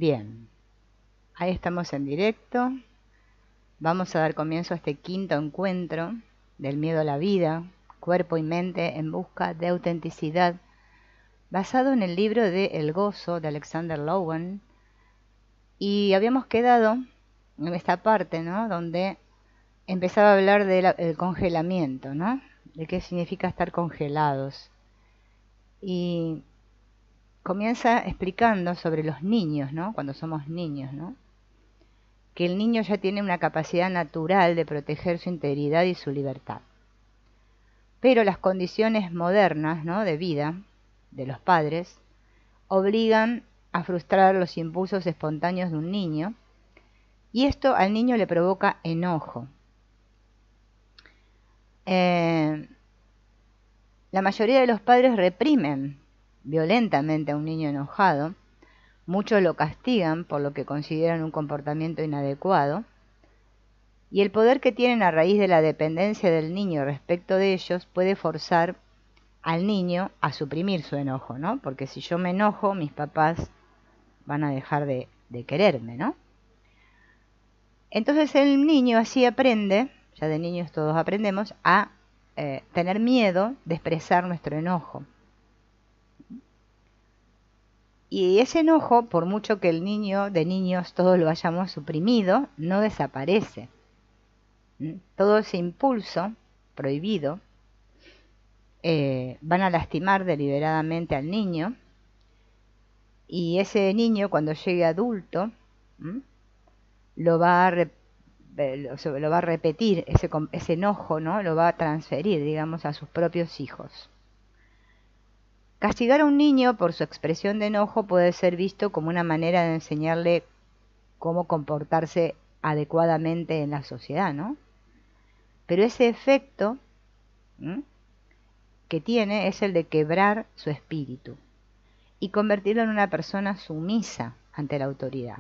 Bien, ahí estamos en directo. Vamos a dar comienzo a este quinto encuentro del miedo a la vida, cuerpo y mente en busca de autenticidad, basado en el libro de El Gozo de Alexander Lowen. Y habíamos quedado en esta parte, ¿no?, donde empezaba a hablar del congelamiento, ¿no?, de qué significa estar congelados. Y comienza explicando sobre los niños, ¿no?, cuando somos niños, ¿no?, que el niño ya tiene una capacidad natural de proteger su integridad y su libertad. Pero las condiciones modernas, ¿no?, de vida de los padres obligan a frustrar los impulsos espontáneos de un niño, y esto al niño le provoca enojo. La mayoría de los padres reprimen violentamente a un niño enojado. Muchos lo castigan por lo que consideran un comportamiento inadecuado, y el poder que tienen a raíz de la dependencia del niño respecto de ellos puede forzar al niño a suprimir su enojo, ¿no? Porque si yo me enojo, mis papás van a dejar de quererme, ¿no? Entonces el niño así aprende, ya de niños todos aprendemos, a tener miedo de expresar nuestro enojo. Y ese enojo, por mucho que el niño, de niños todos lo hayamos suprimido, no desaparece. Todo ese impulso prohibido van a lastimar deliberadamente al niño, y ese niño, cuando llegue adulto, lo va a repetir, ese enojo, ¿no?, lo va a transferir, digamos, a sus propios hijos. Castigar a un niño por su expresión de enojo puede ser visto como una manera de enseñarle cómo comportarse adecuadamente en la sociedad, ¿no? Pero ese efecto que tiene es el de quebrar su espíritu y convertirlo en una persona sumisa ante la autoridad.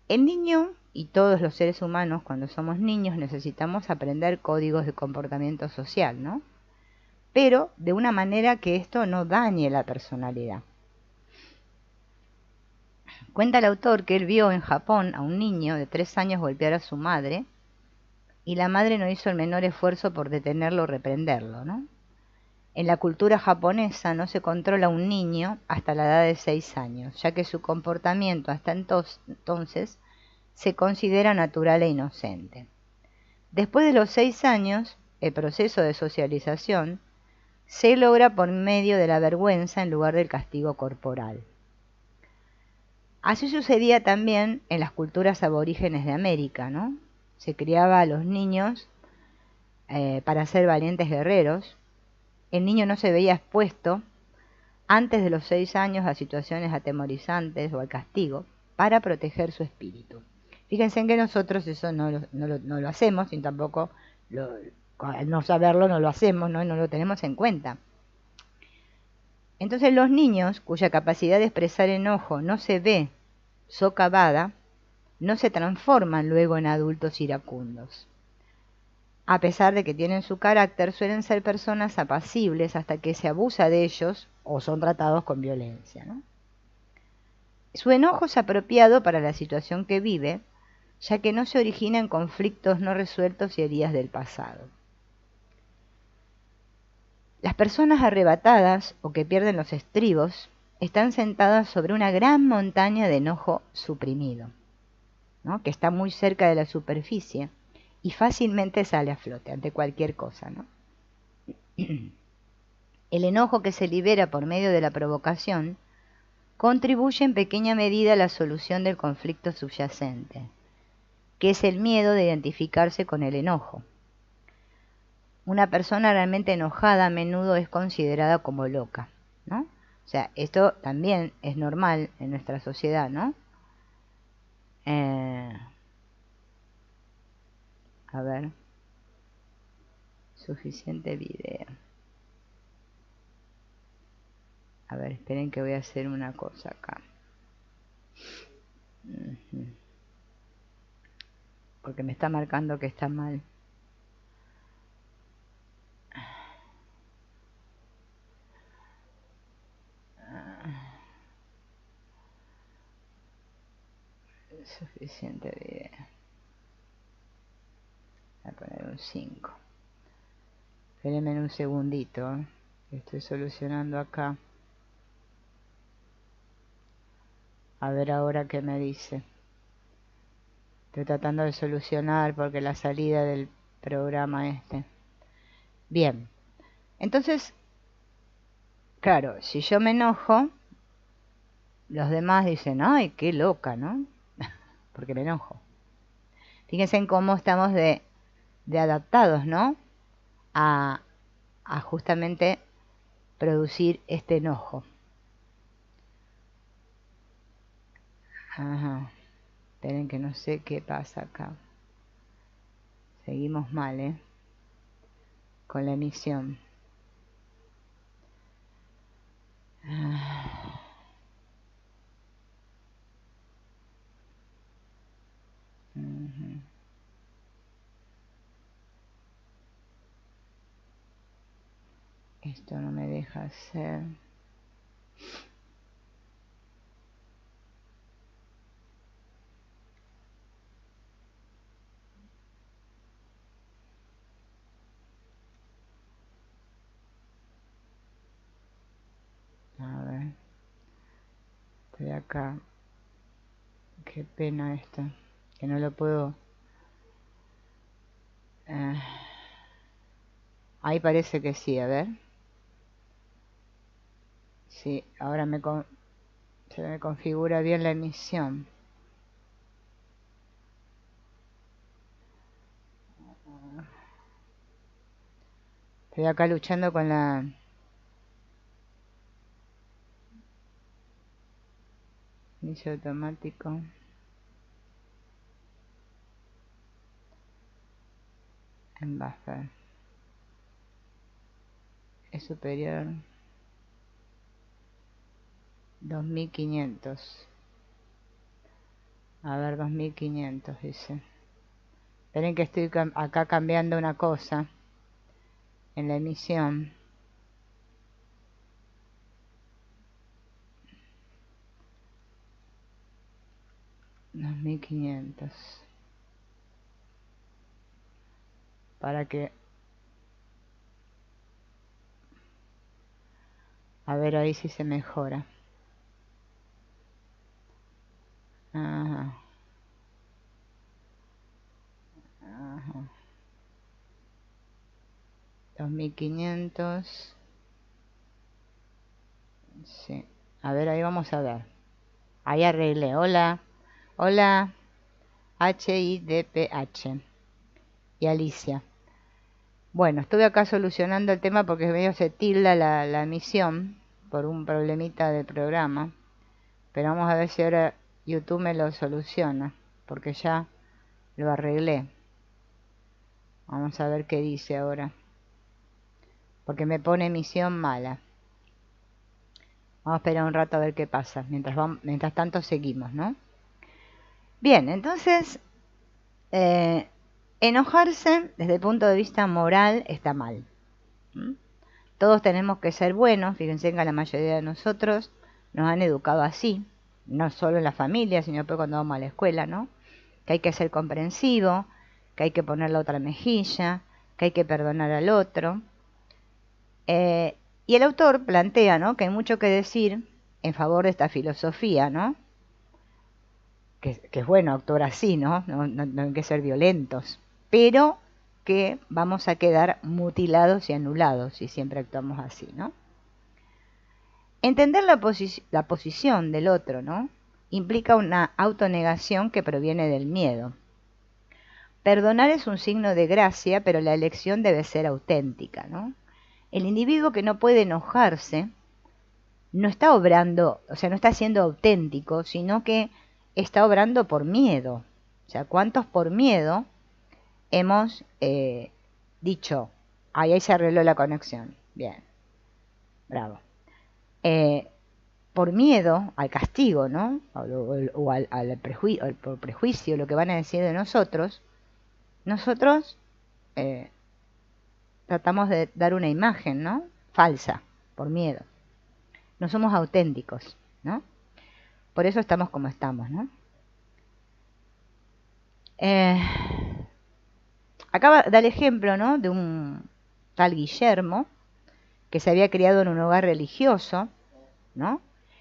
El niño y todos los seres humanos, cuando somos niños, necesitamos aprender códigos de comportamiento social, ¿no?, pero de una manera que esto no dañe la personalidad. Cuenta el autor que él vio en Japón a un niño de 3 años golpear a su madre, y la madre no hizo el menor esfuerzo por detenerlo o reprenderlo, ¿no? En la cultura japonesa no se controla a un niño hasta la edad de 6 años, ya que su comportamiento hasta entonces se considera natural e inocente. Después de los 6 años, el proceso de socialización se logra por medio de la vergüenza en lugar del castigo corporal. Así sucedía también en las culturas aborígenes de América, ¿no? Se criaba a los niños para ser valientes guerreros. El niño no se veía expuesto antes de los 6 años a situaciones atemorizantes o al castigo para proteger su espíritu. Fíjense en que nosotros eso no lo hacemos, y tampoco, al no saberlo, no lo hacemos, ¿no? No lo tenemos en cuenta. Entonces los niños cuya capacidad de expresar enojo no se ve socavada, no se transforman luego en adultos iracundos. A pesar de que tienen su carácter, suelen ser personas apacibles hasta que se abusa de ellos o son tratados con violencia, ¿no? Su enojo es apropiado para la situación que vive, ya que no se origina en conflictos no resueltos y heridas del pasado. Las personas arrebatadas o que pierden los estribos están sentadas sobre una gran montaña de enojo suprimido, ¿no?, que está muy cerca de la superficie y fácilmente sale a flote ante cualquier cosa, ¿no? El enojo que se libera por medio de la provocación contribuye en pequeña medida a la solución del conflicto subyacente, que es el miedo de identificarse con el enojo. Una persona realmente enojada a menudo es considerada como loca, ¿no? O sea, esto también es normal en nuestra sociedad, ¿no? A ver, suficiente video. A ver, esperen que voy a hacer una cosa acá. Porque me está marcando que está mal. Suficiente video. Voy a poner un 5. Espérenme un segundito. Estoy solucionando acá. A ver ahora qué me dice. Estoy tratando de solucionar porque la salida del programa este. Bien. Entonces, claro, si yo me enojo, los demás dicen, ay, qué loca, ¿no? Porque me enojo. Fíjense en cómo estamos de adaptados, ¿no? A justamente producir este enojo. Ajá. Esperen que no sé qué pasa acá. Seguimos mal, ¿eh? Con la emisión. Esto no me deja hacer. A ver. Estoy acá. Qué pena esto. Que no lo puedo. Ahí parece que sí, a ver. Sí, ahora se me configura bien la emisión. Estoy acá luchando con la... inicio automático. En buffer. Es superior. 2500. A ver, 2500 dice. Esperen que estoy acá cambiando una cosa en la emisión. 2500. Para que... A ver ahí si se mejora. Ajá. Ajá. 2500. Sí. A ver, ahí vamos a ver. Ahí arreglé. Hola. Hola. HIDPH. Y Alicia. Bueno, estuve acá solucionando el tema porque medio se tilda la emisión por un problemita del programa. Pero vamos a ver si ahora YouTube me lo soluciona. Porque ya lo arreglé. Vamos a ver qué dice ahora. Porque me pone emisión mala. Vamos a esperar un rato a ver qué pasa. Mientras tanto seguimos, ¿no? Bien, entonces, enojarse desde el punto de vista moral está mal. Todos tenemos que ser buenos. Fíjense que la mayoría de nosotros nos han educado así. No solo en la familia, sino después cuando vamos a la escuela, ¿no? Que hay que ser comprensivo, que hay que poner la otra mejilla, que hay que perdonar al otro. Y el autor plantea, ¿no?, que hay mucho que decir en favor de esta filosofía, ¿no? Que es bueno actuar así, ¿no? No hay que ser violentos, pero que vamos a quedar mutilados y anulados si siempre actuamos así, ¿no? Entender la posición del otro, ¿no?, implica una autonegación que proviene del miedo. Perdonar es un signo de gracia, pero la elección debe ser auténtica, ¿no? El individuo que no puede enojarse no está obrando, o sea, no está siendo auténtico, sino que está obrando por miedo. O sea, ¿cuántos por miedo hemos dicho, ahí se arregló la conexión? Bien, bravo. Por miedo al castigo, ¿no? O al prejuicio, lo que van a decir de nosotros, tratamos de dar una imagen, ¿no?, falsa, por miedo. No somos auténticos, ¿no? Por eso estamos como estamos, ¿no? Eh, Acá da el ejemplo, ¿no?, de un tal Guillermo que se había criado en un hogar religioso, ¿no?,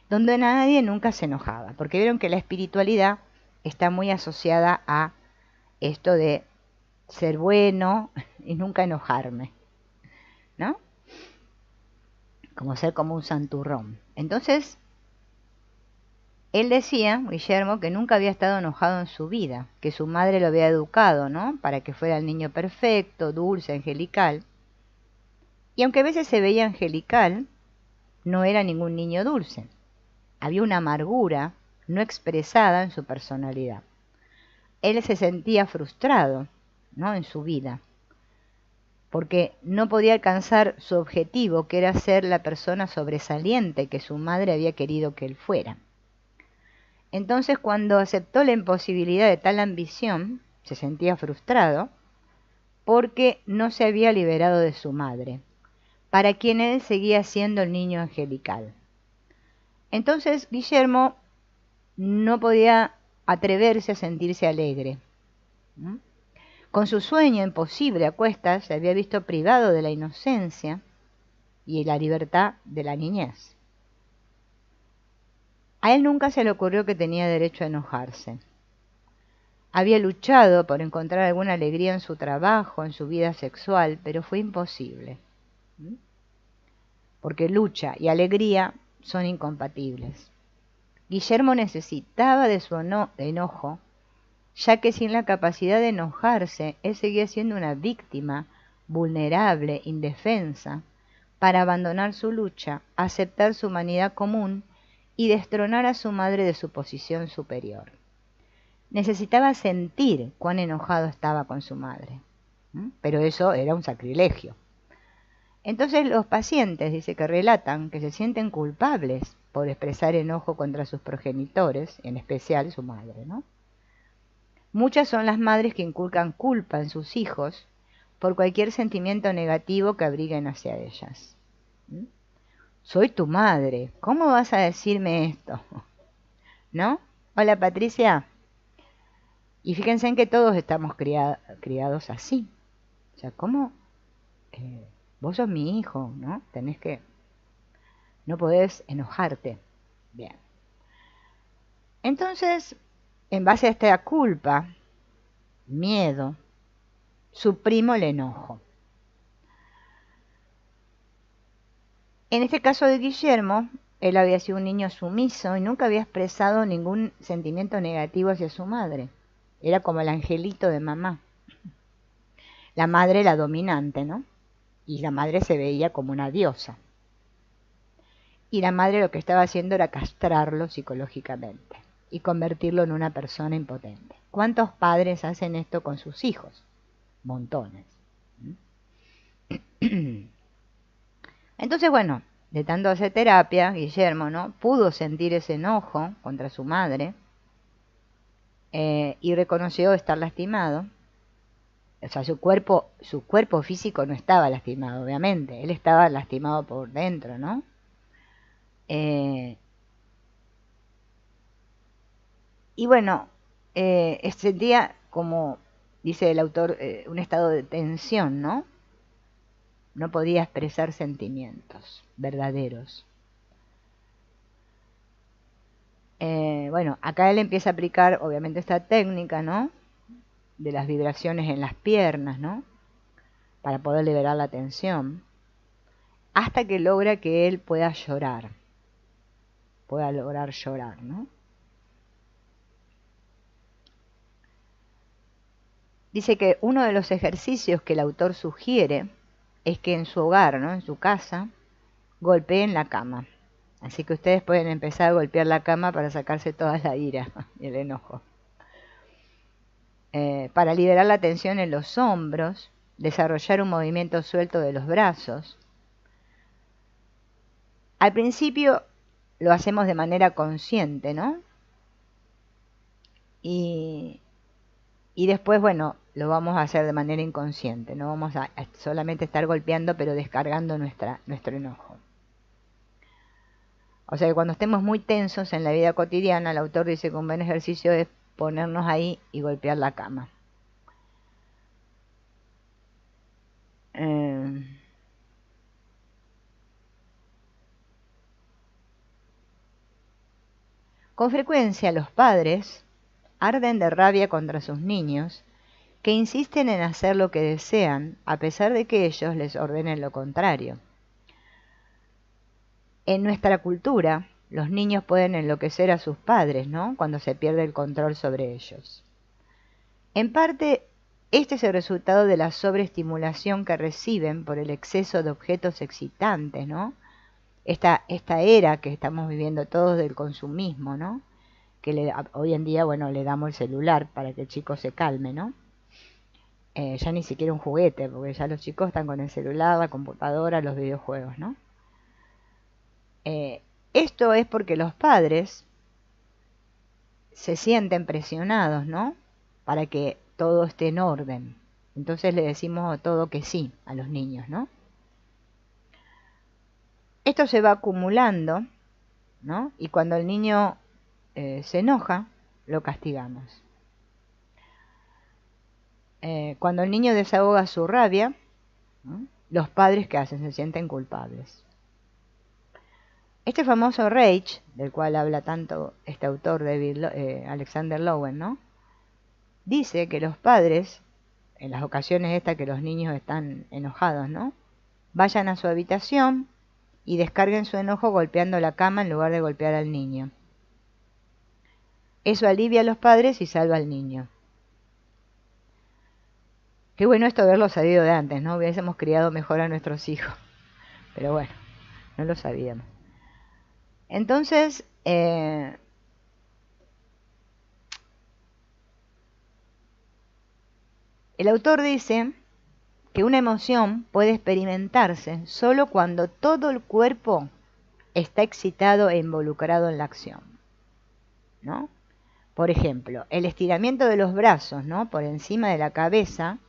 donde nadie nunca se enojaba, porque vieron que la espiritualidad está muy asociada a esto de ser bueno y nunca enojarme, ¿no? Como ser como un santurrón. Entonces, él decía, Guillermo, que nunca había estado enojado en su vida, que su madre lo había educado, ¿no?, para que fuera el niño perfecto, dulce, angelical. Y aunque a veces se veía angelical, no era ningún niño dulce. Había una amargura no expresada en su personalidad. Él se sentía frustrado, ¿no?, en su vida, porque no podía alcanzar su objetivo, que era ser la persona sobresaliente que su madre había querido que él fuera. Entonces, cuando aceptó la imposibilidad de tal ambición, se sentía frustrado porque no se había liberado de su madre, para quien él seguía siendo el niño angelical. Entonces, Guillermo no podía atreverse a sentirse alegre. Con su sueño imposible a cuestas, se había visto privado de la inocencia y la libertad de la niñez. A él nunca se le ocurrió que tenía derecho a enojarse. Había luchado por encontrar alguna alegría en su trabajo, en su vida sexual, pero fue imposible. Porque lucha y alegría son incompatibles. Guillermo necesitaba de su enojo, ya que sin la capacidad de enojarse, él seguía siendo una víctima vulnerable, indefensa, para abandonar su lucha, aceptar su humanidad común y destronar a su madre de su posición superior. Necesitaba sentir cuán enojado estaba con su madre, pero eso era un sacrilegio. Entonces los pacientes, dice, que relatan que se sienten culpables por expresar enojo contra sus progenitores, en especial su madre, ¿no? Muchas son las madres que inculcan culpa en sus hijos por cualquier sentimiento negativo que abriguen hacia ellas. Soy tu madre, ¿cómo vas a decirme esto? ¿No? Hola, Patricia. Y fíjense en que todos estamos criados así. O sea, ¿cómo? Vos sos mi hijo, ¿no? No podés enojarte. Bien. Entonces, en base a esta culpa, miedo, suprimo el enojo. En este caso de Guillermo, él había sido un niño sumiso y nunca había expresado ningún sentimiento negativo hacia su madre. Era como el angelito de mamá. La madre la dominante, ¿no? Y la madre se veía como una diosa. Y la madre lo que estaba haciendo era castrarlo psicológicamente y convertirlo en una persona impotente. ¿Cuántos padres hacen esto con sus hijos? Montones. Entonces, bueno, de tanto hacer terapia, Guillermo, ¿no?, pudo sentir ese enojo contra su madre y reconoció estar lastimado. O sea, su cuerpo físico no estaba lastimado, obviamente. Él estaba lastimado por dentro, ¿no? Y bueno, sentía, como dice el autor, un estado de tensión, ¿no? No podía expresar sentimientos verdaderos. Bueno, acá él empieza a aplicar, obviamente, esta técnica, ¿no?, de las vibraciones en las piernas, ¿no?, para poder liberar la tensión, hasta que logra que él pueda lograr llorar, ¿no? Dice que uno de los ejercicios que el autor sugiere es que en su hogar, ¿no?, en su casa, golpeen la cama. Así que ustedes pueden empezar a golpear la cama para sacarse toda la ira y el enojo. Para liberar la tensión en los hombros, desarrollar un movimiento suelto de los brazos. Al principio lo hacemos de manera consciente, ¿no? Y después, bueno, lo vamos a hacer de manera inconsciente. No vamos a solamente estar golpeando, pero descargando nuestro enojo. O sea que cuando estemos muy tensos en la vida cotidiana, el autor dice que un buen ejercicio es ponernos ahí y golpear la cama. Con frecuencia los padres arden de rabia contra sus niños, que insisten en hacer lo que desean, a pesar de que ellos les ordenen lo contrario. En nuestra cultura, los niños pueden enloquecer a sus padres, ¿no? Cuando se pierde el control sobre ellos. En parte, este es el resultado de la sobreestimulación que reciben por el exceso de objetos excitantes, ¿no? Esta era que estamos viviendo todos del consumismo, ¿no? Que hoy en día, bueno, le damos el celular para que el chico se calme, ¿no? Ya ni siquiera un juguete, porque ya los chicos están con el celular, la computadora, los videojuegos, ¿no? Esto es porque los padres se sienten presionados, ¿no? Para que todo esté en orden. Entonces le decimos todo que sí a los niños, ¿no? Esto se va acumulando, ¿no? Y cuando el niño se enoja, lo castigamos. Cuando el niño desahoga su rabia, ¿no? Los padres, ¿qué hacen? Se sienten culpables. Este famoso rage, del cual habla tanto este autor, Alexander Lowen, ¿no? Dice que los padres, en las ocasiones estas que los niños están enojados, ¿no? Vayan a su habitación y descarguen su enojo golpeando la cama en lugar de golpear al niño. Eso alivia a los padres y salva al niño. Qué bueno esto haberlo sabido de antes, ¿no? Hubiésemos criado mejor a nuestros hijos. Pero bueno, no lo sabíamos. Entonces, el autor dice que una emoción puede experimentarse solo cuando todo el cuerpo está excitado e involucrado en la acción, ¿no? Por ejemplo, el estiramiento de los brazos, ¿no? Por encima de la cabeza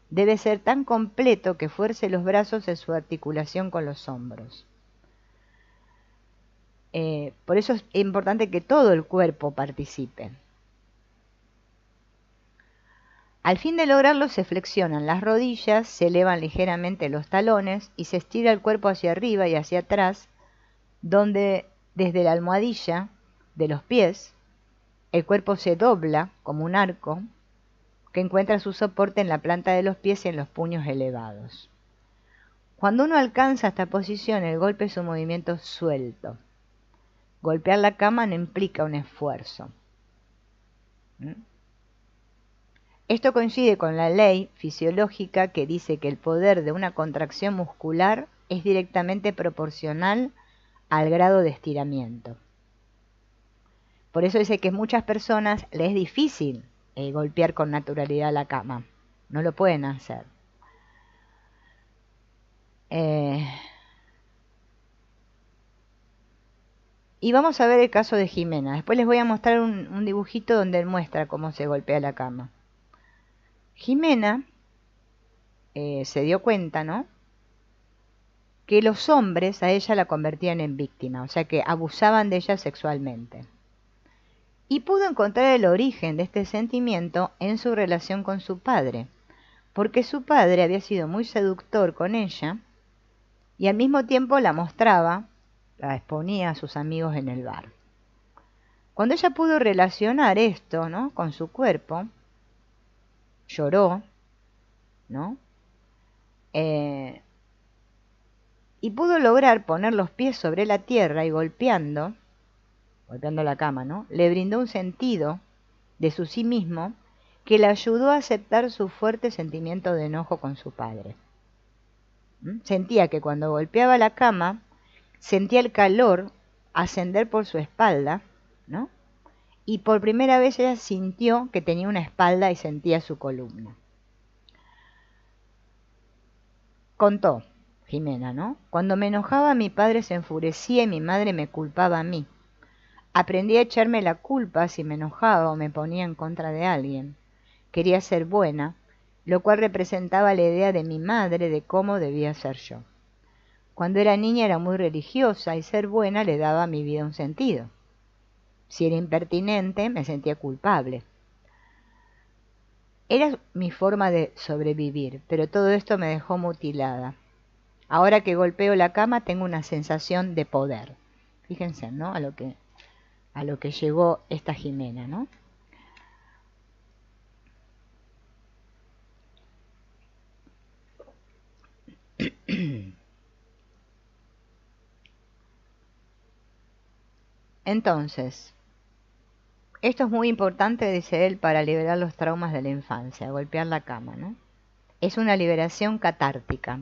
debe ser tan completo que fuerce los brazos en su articulación con los hombros. Por eso es importante que todo el cuerpo participe. Al fin de lograrlo se flexionan las rodillas, se elevan ligeramente los talones y se estira el cuerpo hacia arriba y hacia atrás, donde desde la almohadilla de los pies el cuerpo se dobla como un arco que encuentra su soporte en la planta de los pies y en los puños elevados. Cuando uno alcanza esta posición, el golpe es un movimiento suelto. Golpear la cama no implica un esfuerzo. Esto coincide con la ley fisiológica que dice que el poder de una contracción muscular es directamente proporcional al grado de estiramiento. Por eso dice que a muchas personas les es difícil golpear con naturalidad la cama. No lo pueden hacer. Y vamos a ver el caso de Jimena. Después les voy a mostrar un dibujito donde él muestra cómo se golpea la cama. Jimena se dio cuenta, ¿no? Que los hombres a ella la convertían en víctima, o sea que abusaban de ella sexualmente. Y pudo encontrar el origen de este sentimiento en su relación con su padre, porque su padre había sido muy seductor con ella y al mismo tiempo la mostraba, la exponía a sus amigos en el bar. Cuando ella pudo relacionar esto, ¿no? Con su cuerpo, lloró, ¿no? Y pudo lograr poner los pies sobre la tierra y golpeando la cama, ¿no? Le brindó un sentido de su sí mismo que le ayudó a aceptar su fuerte sentimiento de enojo con su padre. Sentía que cuando golpeaba la cama, sentía el calor ascender por su espalda, ¿no? Y por primera vez ella sintió que tenía una espalda y sentía su columna. Contó Jimena, ¿no? Cuando me enojaba mi padre se enfurecía y mi madre me culpaba a mí. Aprendí a echarme la culpa si me enojaba o me ponía en contra de alguien. Quería ser buena, lo cual representaba la idea de mi madre de cómo debía ser yo. Cuando era niña era muy religiosa y ser buena le daba a mi vida un sentido. Si era impertinente me sentía culpable. Era mi forma de sobrevivir, pero todo esto me dejó mutilada. Ahora que golpeo la cama tengo una sensación de poder. Fíjense, ¿no? A lo que llegó esta Jimena, ¿no? Entonces, esto es muy importante, dice él, para liberar los traumas de la infancia, golpear la cama, ¿no? Es una liberación catártica.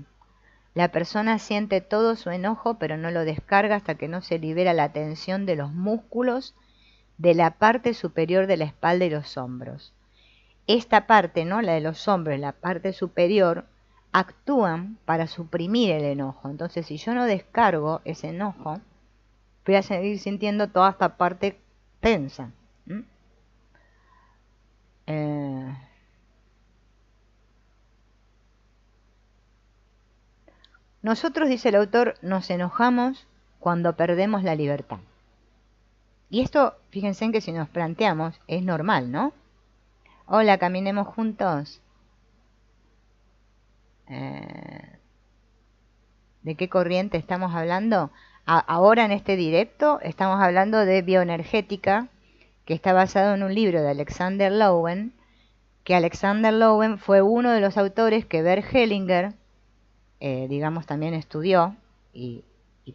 La persona siente todo su enojo, pero no lo descarga hasta que no se libera la tensión de los músculos de la parte superior de la espalda y los hombros. Esta parte, ¿no? La de los hombros, la parte superior, actúan para suprimir el enojo. Entonces, si yo no descargo ese enojo, voy a seguir sintiendo toda esta parte tensa. Nosotros, dice el autor, nos enojamos cuando perdemos la libertad. Y esto, fíjense en que si nos planteamos, es normal, ¿no? Hola, caminemos juntos. ¿De qué corriente estamos hablando? Ahora en este directo estamos hablando de bioenergética, que está basado en un libro de Alexander Lowen, que Alexander Lowen fue uno de los autores que Bert Hellinger, digamos, también estudió y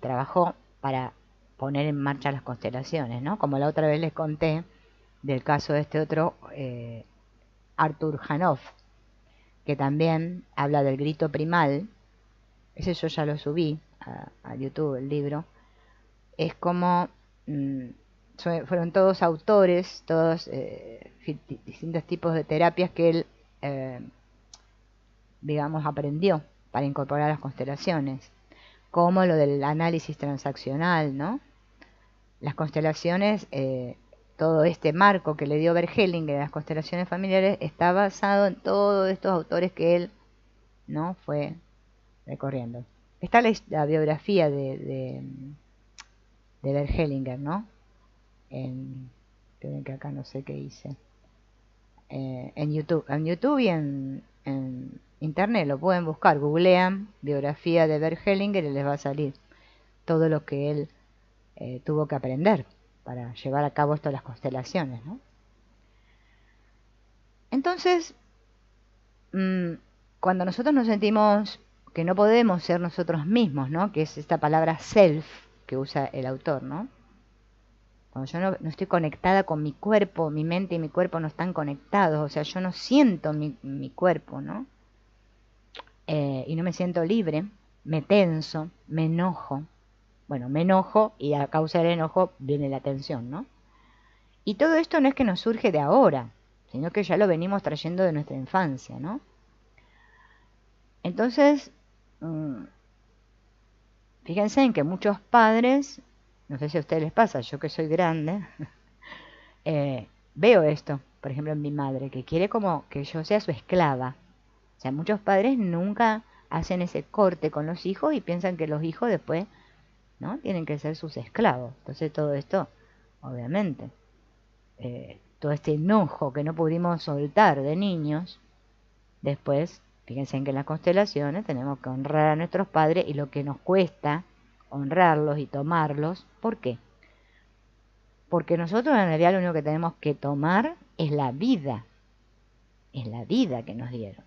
trabajó para poner en marcha las constelaciones, ¿no? Como la otra vez les conté del caso de este otro, Arthur Hanoff, que también habla del grito primal. Ese yo ya lo subí a YouTube, el libro. Es como fueron todos autores, todos distintos tipos de terapias que él, digamos, aprendió para incorporar las constelaciones, como lo del análisis transaccional, ¿no? Las constelaciones, todo este marco que le dio Bert Hellinger de las constelaciones familiares está basado en todos estos autores que él, ¿no?, fue recorriendo. Está la biografía de Bert Hellinger, ¿no? Creo que acá no sé qué hice. En YouTube y en internet lo pueden buscar, googlean biografía de Bert Hellinger y les va a salir todo lo que él tuvo que aprender para llevar a cabo esto de las constelaciones, ¿no? Entonces, cuando nosotros nos sentimos que no podemos ser nosotros mismos, ¿no?, que es esta palabra self que usa el autor, ¿no? Cuando yo no estoy conectada con mi cuerpo, mi mente y mi cuerpo no están conectados, o sea, yo no siento mi cuerpo, ¿no? Y no me siento libre, me tenso, me enojo. Bueno, me enojo y a causa del enojo viene la tensión, ¿no? Y todo esto no es que nos surge de ahora, sino que ya lo venimos trayendo de nuestra infancia, ¿no? Entonces, fíjense en que muchos padres, no sé si a ustedes les pasa, yo que soy grande, veo esto, por ejemplo, en mi madre, que quiere como que yo sea su esclava. O sea, muchos padres nunca hacen ese corte con los hijos y piensan que los hijos después, ¿no?, tienen que ser sus esclavos. Entonces todo esto, obviamente, todo este enojo que no pudimos soltar de niños, después, fíjense en que en las constelaciones tenemos que honrar a nuestros padres y lo que nos cuesta honrarlos y tomarlos. ¿Por qué? Porque nosotros en realidad lo único que tenemos que tomar es la vida que nos dieron.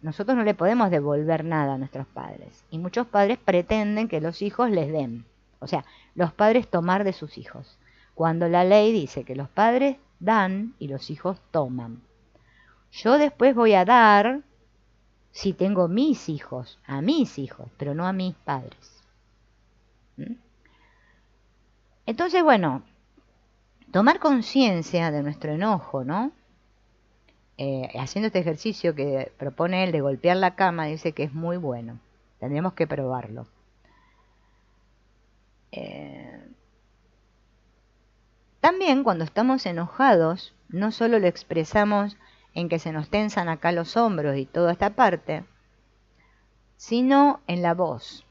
Nosotros no le podemos devolver nada a nuestros padres. Y muchos padres pretenden que los hijos les den. O sea, los padres tomar de sus hijos. Cuando la ley dice que los padres dan y los hijos toman. Yo después voy a dar si tengo mis hijos, a mis hijos, pero no a mis padres. Entonces, bueno, tomar conciencia de nuestro enojo, ¿no? Haciendo este ejercicio que propone él de golpear la cama, dice que es muy bueno. Tendremos que probarlo. También cuando estamos enojados, no solo lo expresamos en que se nos tensan acá los hombros y toda esta parte, sino en la voz,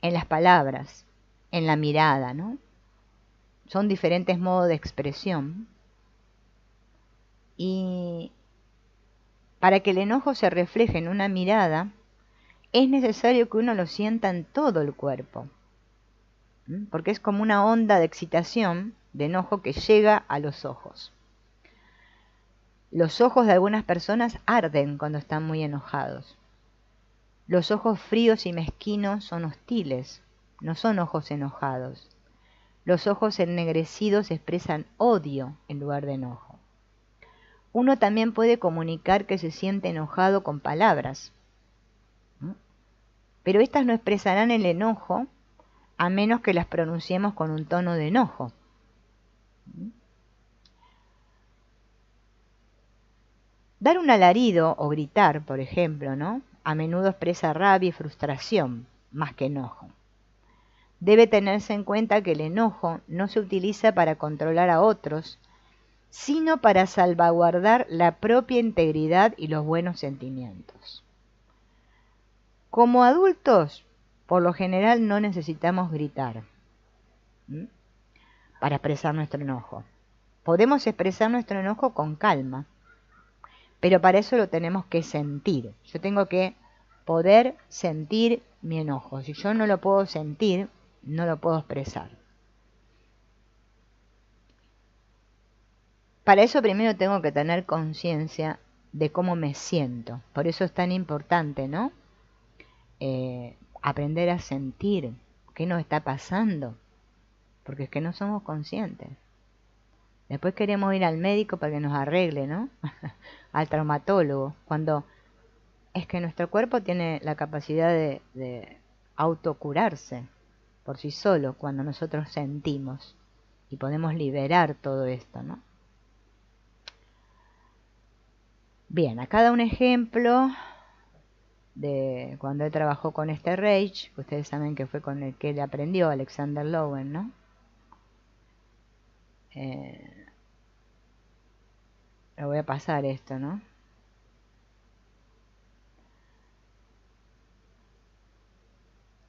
en las palabras, en la mirada, ¿no? Son diferentes modos de expresión. Y para que el enojo se refleje en una mirada, es necesario que uno lo sienta en todo el cuerpo, porque es como una onda de excitación, de enojo que llega a los ojos. Los ojos de algunas personas arden cuando están muy enojados. Los ojos fríos y mezquinos son hostiles, no son ojos enojados. Los ojos ennegrecidos expresan odio en lugar de enojo. Uno también puede comunicar que se siente enojado con palabras, pero estas no expresarán el enojo a menos que las pronunciemos con un tono de enojo. Dar un alarido o gritar, por ejemplo, ¿no? A menudo expresa rabia y frustración, más que enojo. Debe tenerse en cuenta que el enojo no se utiliza para controlar a otros, sino para salvaguardar la propia integridad y los buenos sentimientos. Como adultos, por lo general no necesitamos gritar para expresar nuestro enojo. Podemos expresar nuestro enojo con calma, pero para eso lo tenemos que sentir. Yo tengo que poder sentir mi enojo. Si yo no lo puedo sentir, no lo puedo expresar. Para eso primero tengo que tener conciencia de cómo me siento. Por eso es tan importante, ¿no? Aprender a sentir qué nos está pasando, porque es que no somos conscientes. Después queremos ir al médico para que nos arregle, ¿no? Al traumatólogo, cuando es que nuestro cuerpo tiene la capacidad de autocurarse por sí solo cuando nosotros sentimos y podemos liberar todo esto, ¿no? Bien, acá da un ejemplo de cuando él trabajó con este Reich, que ustedes saben que fue con el que él aprendió, Alexander Lowen, ¿no? Le voy a pasar esto, ¿no?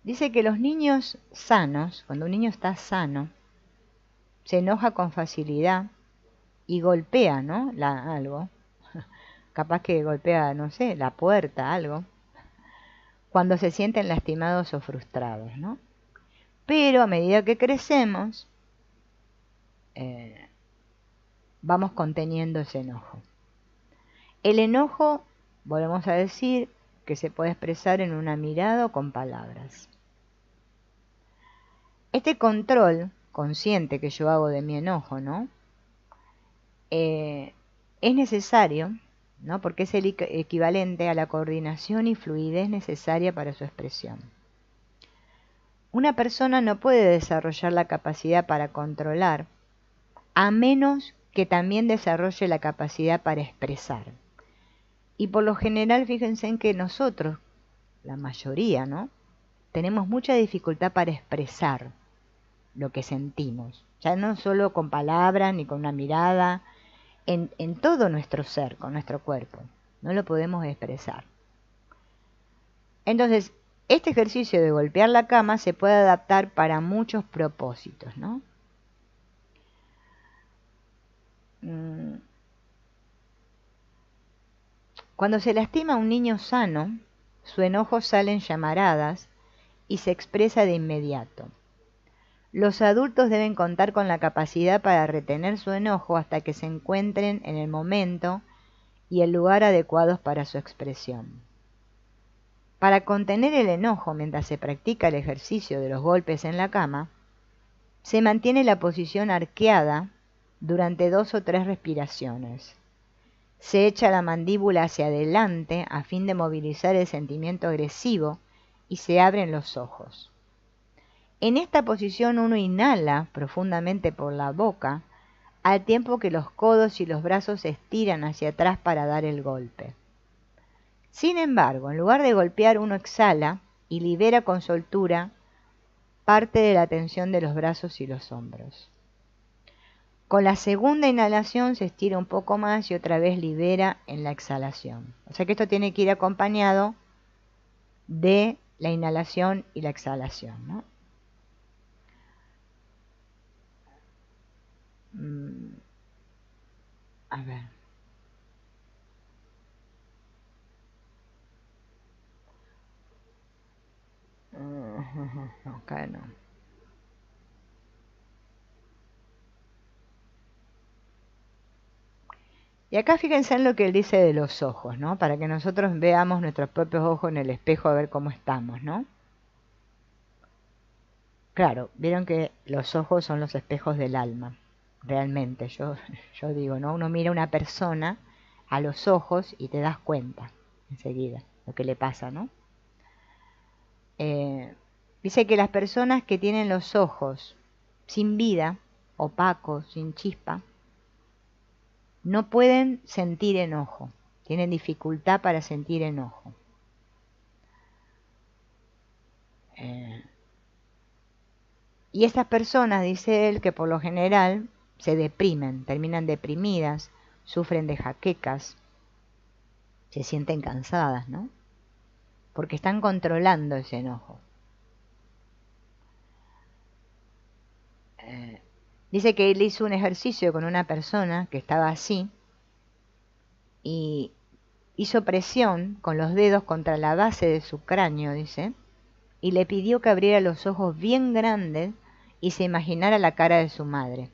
Dice que los niños sanos, cuando un niño está sano, se enoja con facilidad y golpea, ¿no? Algo. Capaz que golpea, no sé, la puerta, algo. Cuando se sienten lastimados o frustrados, ¿no? Pero a medida que crecemos, vamos conteniendo ese enojo. El enojo, volvemos a decir, que se puede expresar en una mirada o con palabras. Este control consciente que yo hago de mi enojo, ¿no? Es necesario, ¿no? Porque es el equivalente a la coordinación y fluidez necesaria para su expresión. Una persona no puede desarrollar la capacidad para controlar a menos que también desarrolle la capacidad para expresar. Y por lo general, fíjense en que nosotros, la mayoría, ¿no? Tenemos mucha dificultad para expresar lo que sentimos. Ya no solo con palabras ni con una mirada, en todo nuestro ser, con nuestro cuerpo. No lo podemos expresar. Entonces, este ejercicio de golpear la cama se puede adaptar para muchos propósitos, ¿no? Cuando se lastima a un niño sano, su enojo sale en llamaradas y se expresa de inmediato. Los adultos deben contar con la capacidad para retener su enojo hasta que se encuentren en el momento y el lugar adecuados para su expresión. Para contener el enojo mientras se practica el ejercicio de los golpes en la cama, se mantiene la posición arqueada durante 2 o 3 respiraciones. Se echa la mandíbula hacia adelante a fin de movilizar el sentimiento agresivo y se abren los ojos. En esta posición uno inhala profundamente por la boca al tiempo que los codos y los brazos se estiran hacia atrás para dar el golpe. Sin embargo, en lugar de golpear, uno exhala y libera con soltura parte de la tensión de los brazos y los hombros. Con la segunda inhalación se estira un poco más y otra vez libera en la exhalación. O sea que esto tiene que ir acompañado de la inhalación y la exhalación, ¿no? A ver. no, acá no. Y acá fíjense en lo que él dice de los ojos, ¿no? Para que nosotros veamos nuestros propios ojos en el espejo a ver cómo estamos, ¿no? Claro, vieron que los ojos son los espejos del alma, realmente. Yo digo, ¿no? Uno mira a una persona a los ojos y te das cuenta enseguida lo que le pasa, ¿no? Dice que las personas que tienen los ojos sin vida, opacos, sin chispa, no pueden sentir enojo, tienen dificultad para sentir enojo. Y estas personas, dice él, que por lo general se deprimen, terminan deprimidas, sufren de jaquecas, se sienten cansadas, ¿no? Porque están controlando ese enojo. Dice que él hizo un ejercicio con una persona que estaba así y hizo presión con los dedos contra la base de su cráneo, dice, y le pidió que abriera los ojos bien grandes y se imaginara la cara de su madre.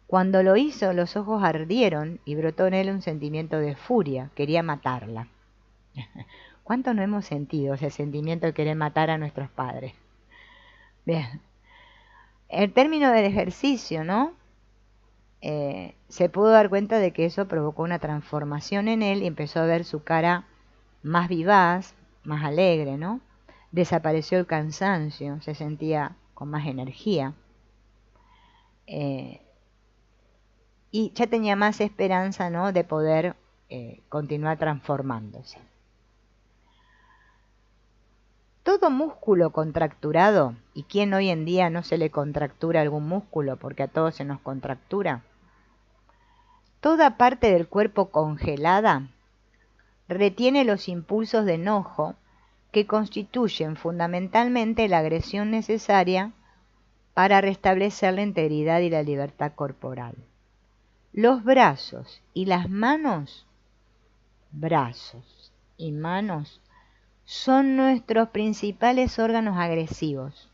Cuando lo hizo, los ojos ardieron y brotó en él un sentimiento de furia, quería matarla. ¿Cuánto no hemos sentido ese sentimiento de querer matar a nuestros padres? Bien. El término del ejercicio, ¿no? Se pudo dar cuenta de que eso provocó una transformación en él y empezó a ver su cara más vivaz, más alegre, ¿no? Desapareció el cansancio, se sentía con más energía. Y ya tenía más esperanza, ¿no?, de poder continuar transformándose. Todo músculo contracturado, ¿y quién hoy en día no se le contractura algún músculo? Porque a todos se nos contractura. Toda parte del cuerpo congelada retiene los impulsos de enojo que constituyen fundamentalmente la agresión necesaria para restablecer la integridad y la libertad corporal. Los brazos y las manos, son nuestros principales órganos agresivos.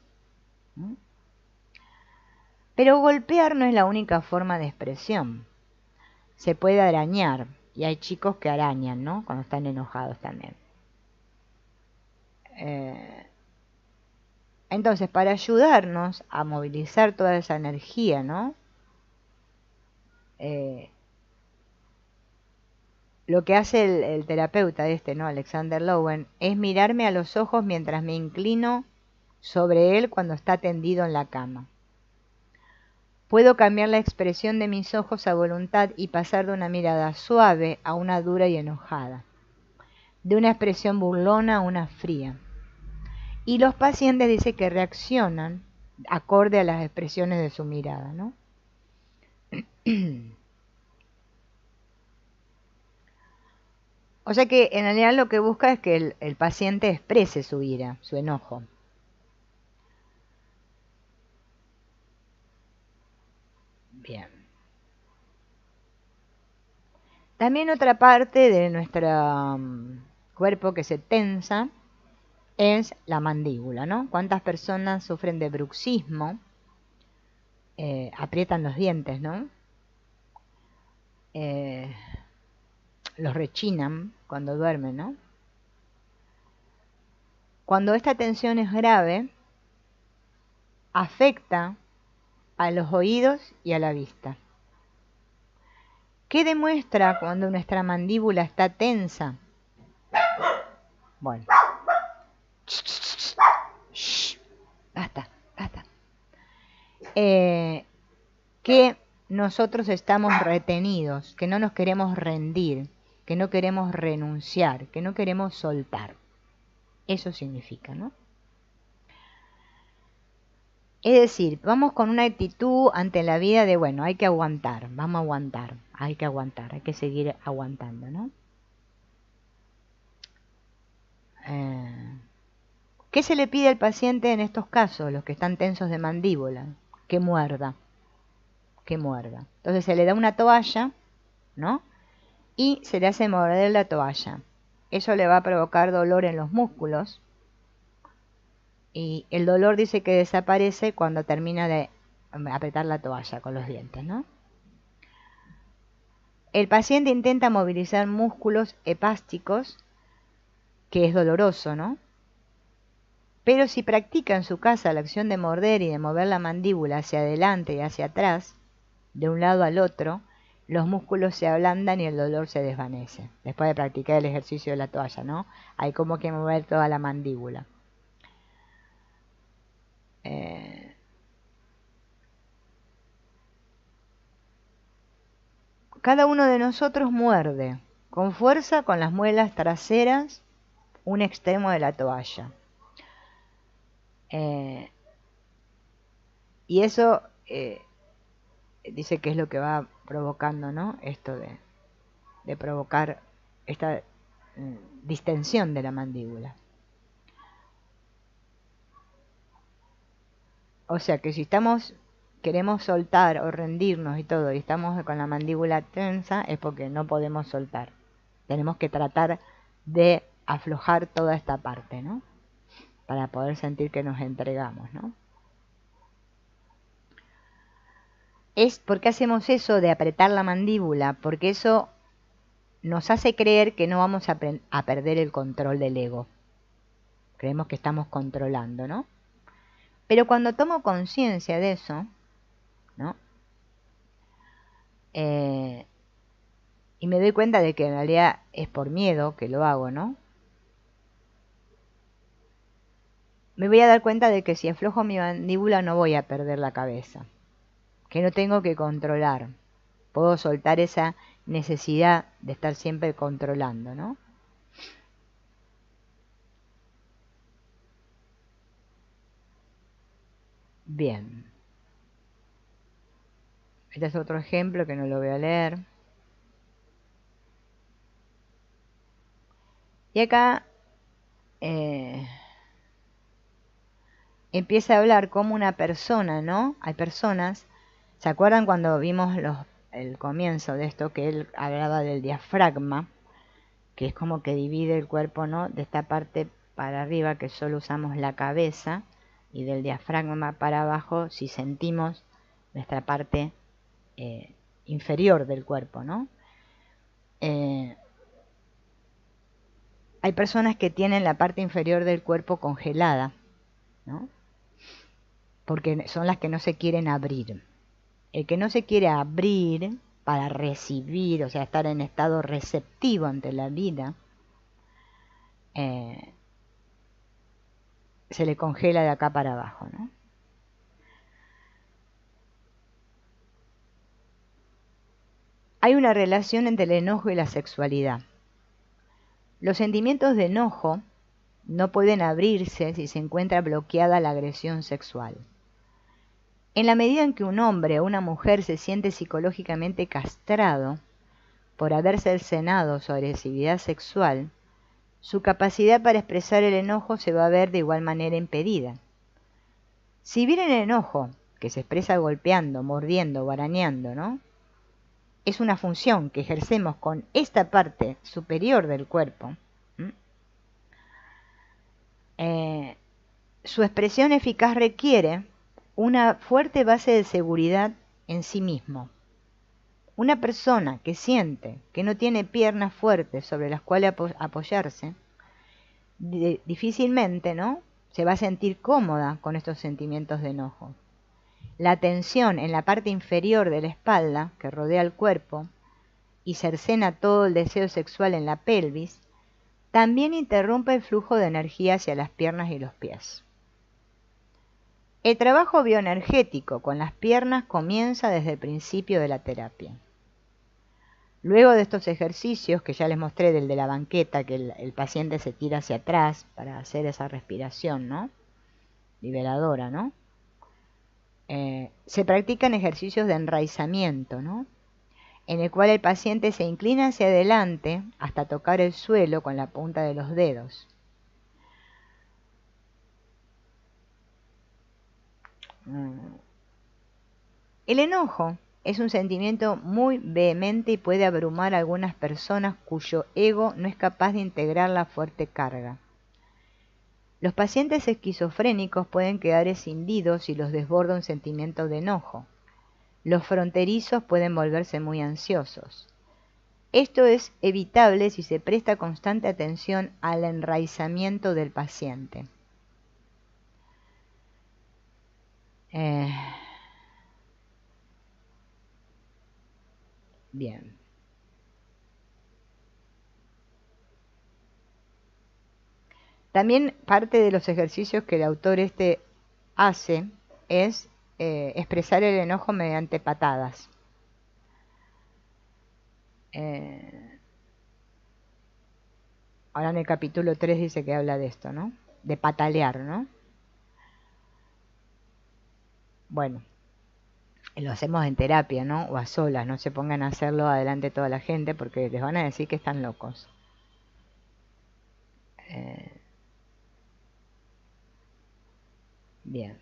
Pero golpear no es la única forma de expresión. Se puede arañar, y hay chicos que arañan, ¿no?, cuando están enojados también. Entonces, para ayudarnos a movilizar toda esa energía, ¿no?, lo que hace el terapeuta ¿no?, Alexander Lowen, es mirarme a los ojos mientras me inclino sobre él cuando está tendido en la cama. Puedo cambiar la expresión de mis ojos a voluntad y pasar de una mirada suave a una dura y enojada, de una expresión burlona a una fría. Y los pacientes dicen que reaccionan acorde a las expresiones de su mirada, ¿no? O sea que en realidad lo que busca es que el paciente exprese su ira, su enojo. Bien. También otra parte de nuestro cuerpo que se tensa es la mandíbula, ¿no? ¿Cuántas personas sufren de bruxismo? Aprietan los dientes, ¿no? Los rechinan cuando duermen, ¿no? Cuando esta tensión es grave, afecta a los oídos y a la vista. ¿Qué demuestra cuando nuestra mandíbula está tensa? Bueno. Basta. Que nosotros estamos retenidos, que no nos queremos rendir, que no queremos renunciar, que no queremos soltar. Eso significa, ¿no? Es decir, vamos con una actitud ante la vida de, bueno, hay que aguantar, vamos a aguantar, hay que seguir aguantando, ¿no? ¿Qué se le pide al paciente en estos casos, los que están tensos de mandíbula? Que muerda. Entonces se le da una toalla, ¿no?, y se le hace morder la toalla. Eso le va a provocar dolor en los músculos. Y el dolor dice que desaparece cuando termina de apretar la toalla con los dientes, ¿no? El paciente intenta movilizar músculos hepásticos, que es doloroso, ¿no? Pero si practica en su casa la acción de morder y de mover la mandíbula hacia adelante y hacia atrás, de un lado al otro, los músculos se ablandan y el dolor se desvanece. Después de practicar el ejercicio de la toalla, ¿no? Hay como que mover toda la mandíbula. Cada uno de nosotros muerde con fuerza con las muelas traseras un extremo de la toalla. Y eso dice que es lo que va provocando, ¿no? Esto de provocar esta distensión de la mandíbula. O sea que si queremos soltar o rendirnos y todo, y estamos con la mandíbula tensa, es porque no podemos soltar. Tenemos que tratar de aflojar toda esta parte, ¿no? Para poder sentir que nos entregamos, ¿no? ¿Por qué hacemos eso de apretar la mandíbula? Porque eso nos hace creer que no vamos a perder el control del ego. Creemos que estamos controlando, ¿no? Pero cuando tomo conciencia de eso, ¿no? Y me doy cuenta de que en realidad es por miedo que lo hago, ¿no? Me voy a dar cuenta de que si aflojo mi mandíbula no voy a perder la cabeza, que no tengo que controlar. Puedo soltar esa necesidad de estar siempre controlando, ¿no? Bien. Este es otro ejemplo que no lo voy a leer. Y acá empieza a hablar como una persona, ¿no? Hay personas, ¿se acuerdan cuando vimos el comienzo de esto, que él hablaba del diafragma, que es como que divide el cuerpo, ¿no? De esta parte para arriba, que solo usamos la cabeza, y del diafragma para abajo, si sentimos nuestra parte inferior del cuerpo, ¿no? Hay personas que tienen la parte inferior del cuerpo congelada, ¿no? Porque son las que no se quieren abrir. El que no se quiere abrir para recibir, o sea, estar en estado receptivo ante la vida, se le congela de acá para abajo, ¿no? Hay una relación entre el enojo y la sexualidad. Los sentimientos de enojo no pueden abrirse si se encuentra bloqueada la agresión sexual. En la medida en que un hombre o una mujer se siente psicológicamente castrado por haber cercenado su agresividad sexual, su capacidad para expresar el enojo se va a ver de igual manera impedida. Si bien el enojo, que se expresa golpeando, mordiendo o arañando, ¿no?, es una función que ejercemos con esta parte superior del cuerpo, su expresión eficaz requiere una fuerte base de seguridad en sí mismo. Una persona que siente que no tiene piernas fuertes sobre las cuales apoyarse, difícilmente, ¿no?, se va a sentir cómoda con estos sentimientos de enojo. La tensión en la parte inferior de la espalda, que rodea el cuerpo, y cercena todo el deseo sexual en la pelvis, también interrumpe el flujo de energía hacia las piernas y los pies. El trabajo bioenergético con las piernas comienza desde el principio de la terapia. Luego de estos ejercicios que ya les mostré, del de la banqueta, que el paciente se tira hacia atrás para hacer esa respiración, ¿no?, liberadora, ¿no?, se practican ejercicios de enraizamiento, ¿no?, en el cual el paciente se inclina hacia adelante hasta tocar el suelo con la punta de los dedos. El enojo es un sentimiento muy vehemente y puede abrumar a algunas personas cuyo ego no es capaz de integrar la fuerte carga. Los pacientes esquizofrénicos pueden quedar escindidos y los desborda un sentimiento de enojo. Los fronterizos pueden volverse muy ansiosos. Esto es evitable si se presta constante atención al enraizamiento del paciente. Bien. También parte de los ejercicios que el autor hace es expresar el enojo mediante patadas. Ahora en el capítulo 3 dice que habla de esto, ¿no? De patalear, ¿no? Bueno, lo hacemos en terapia, ¿no? O a solas, no se pongan a hacerlo adelante de toda la gente porque les van a decir que están locos. Bien.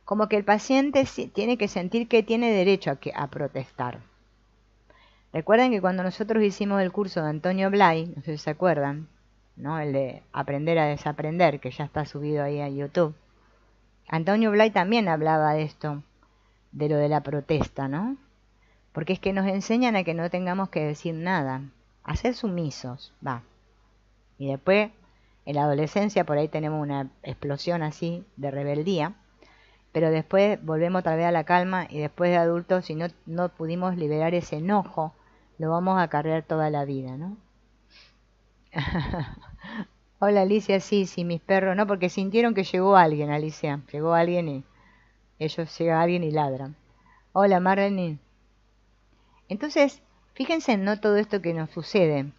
Como que el paciente tiene que sentir que tiene derecho a protestar. Recuerden que cuando nosotros hicimos el curso de Antonio Blay, no sé si se acuerdan, ¿no? El de aprender a desaprender, que ya está subido ahí a YouTube. Antonio Blay también hablaba de esto, de lo de la protesta, ¿no? Porque es que nos enseñan a que no tengamos que decir nada, a ser sumisos, va. Y después, en la adolescencia, por ahí tenemos una explosión así de rebeldía, pero después volvemos otra vez a la calma y después de adultos, si no pudimos liberar ese enojo, lo vamos a cargar toda la vida, ¿no? Hola Alicia, sí, mis perros, no, porque sintieron que llegó alguien, Alicia, llegó alguien y llega alguien y ladran. Hola Marlene. Entonces, fíjense en todo esto que nos sucede.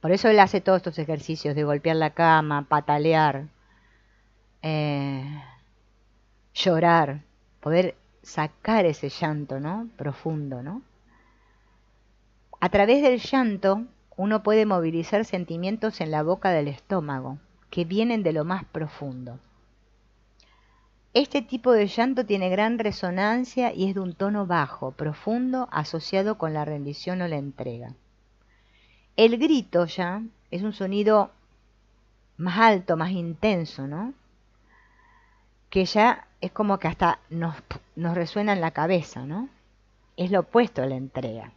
Por eso él hace todos estos ejercicios de golpear la cama, patalear, llorar, poder sacar ese llanto, ¿no? Profundo, ¿no? A través del llanto uno puede movilizar sentimientos en la boca del estómago que vienen de lo más profundo. Este tipo de llanto tiene gran resonancia y es de un tono bajo, profundo, asociado con la rendición o la entrega. El grito ya es un sonido más alto, más intenso, ¿no? Que ya es como que hasta nos resuena en la cabeza, ¿no? Es lo opuesto a la entrega.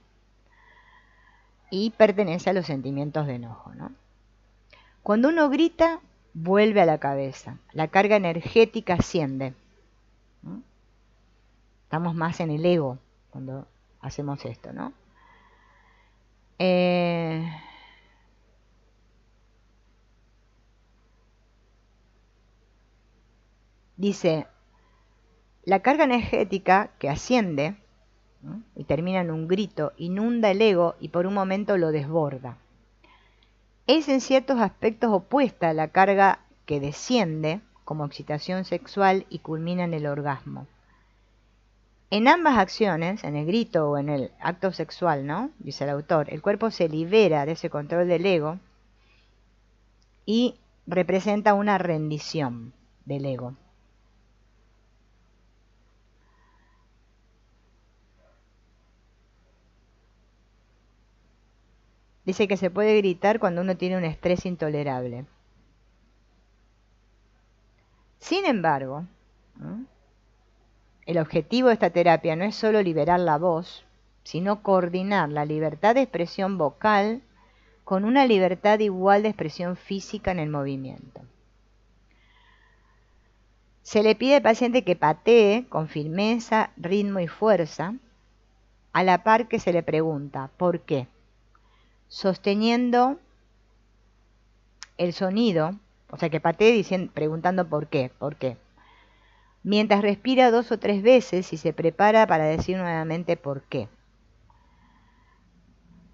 Y pertenece a los sentimientos de enojo, ¿no? Cuando uno grita, vuelve a la cabeza. La carga energética asciende. ¿No? Estamos más en el ego cuando hacemos esto, ¿no? Dice, la carga energética que asciende, ¿no? Y termina en un grito, inunda el ego y por un momento lo desborda. Es en ciertos aspectos opuesta a la carga que desciende como excitación sexual y culmina en el orgasmo. En ambas acciones, en el grito o en el acto sexual, ¿no? Dice el autor, el cuerpo se libera de ese control del ego y representa una rendición del ego. Dice que se puede gritar cuando uno tiene un estrés intolerable. Sin embargo, ¿no? El objetivo de esta terapia no es solo liberar la voz, sino coordinar la libertad de expresión vocal con una libertad igual de expresión física en el movimiento. Se le pide al paciente que patee con firmeza, ritmo y fuerza, a la par que se le pregunta ¿por qué? Sosteniendo el sonido, o sea que patee preguntando ¿por qué? ¿Por qué? Mientras respira 2 o 3 veces y se prepara para decir nuevamente ¿por qué?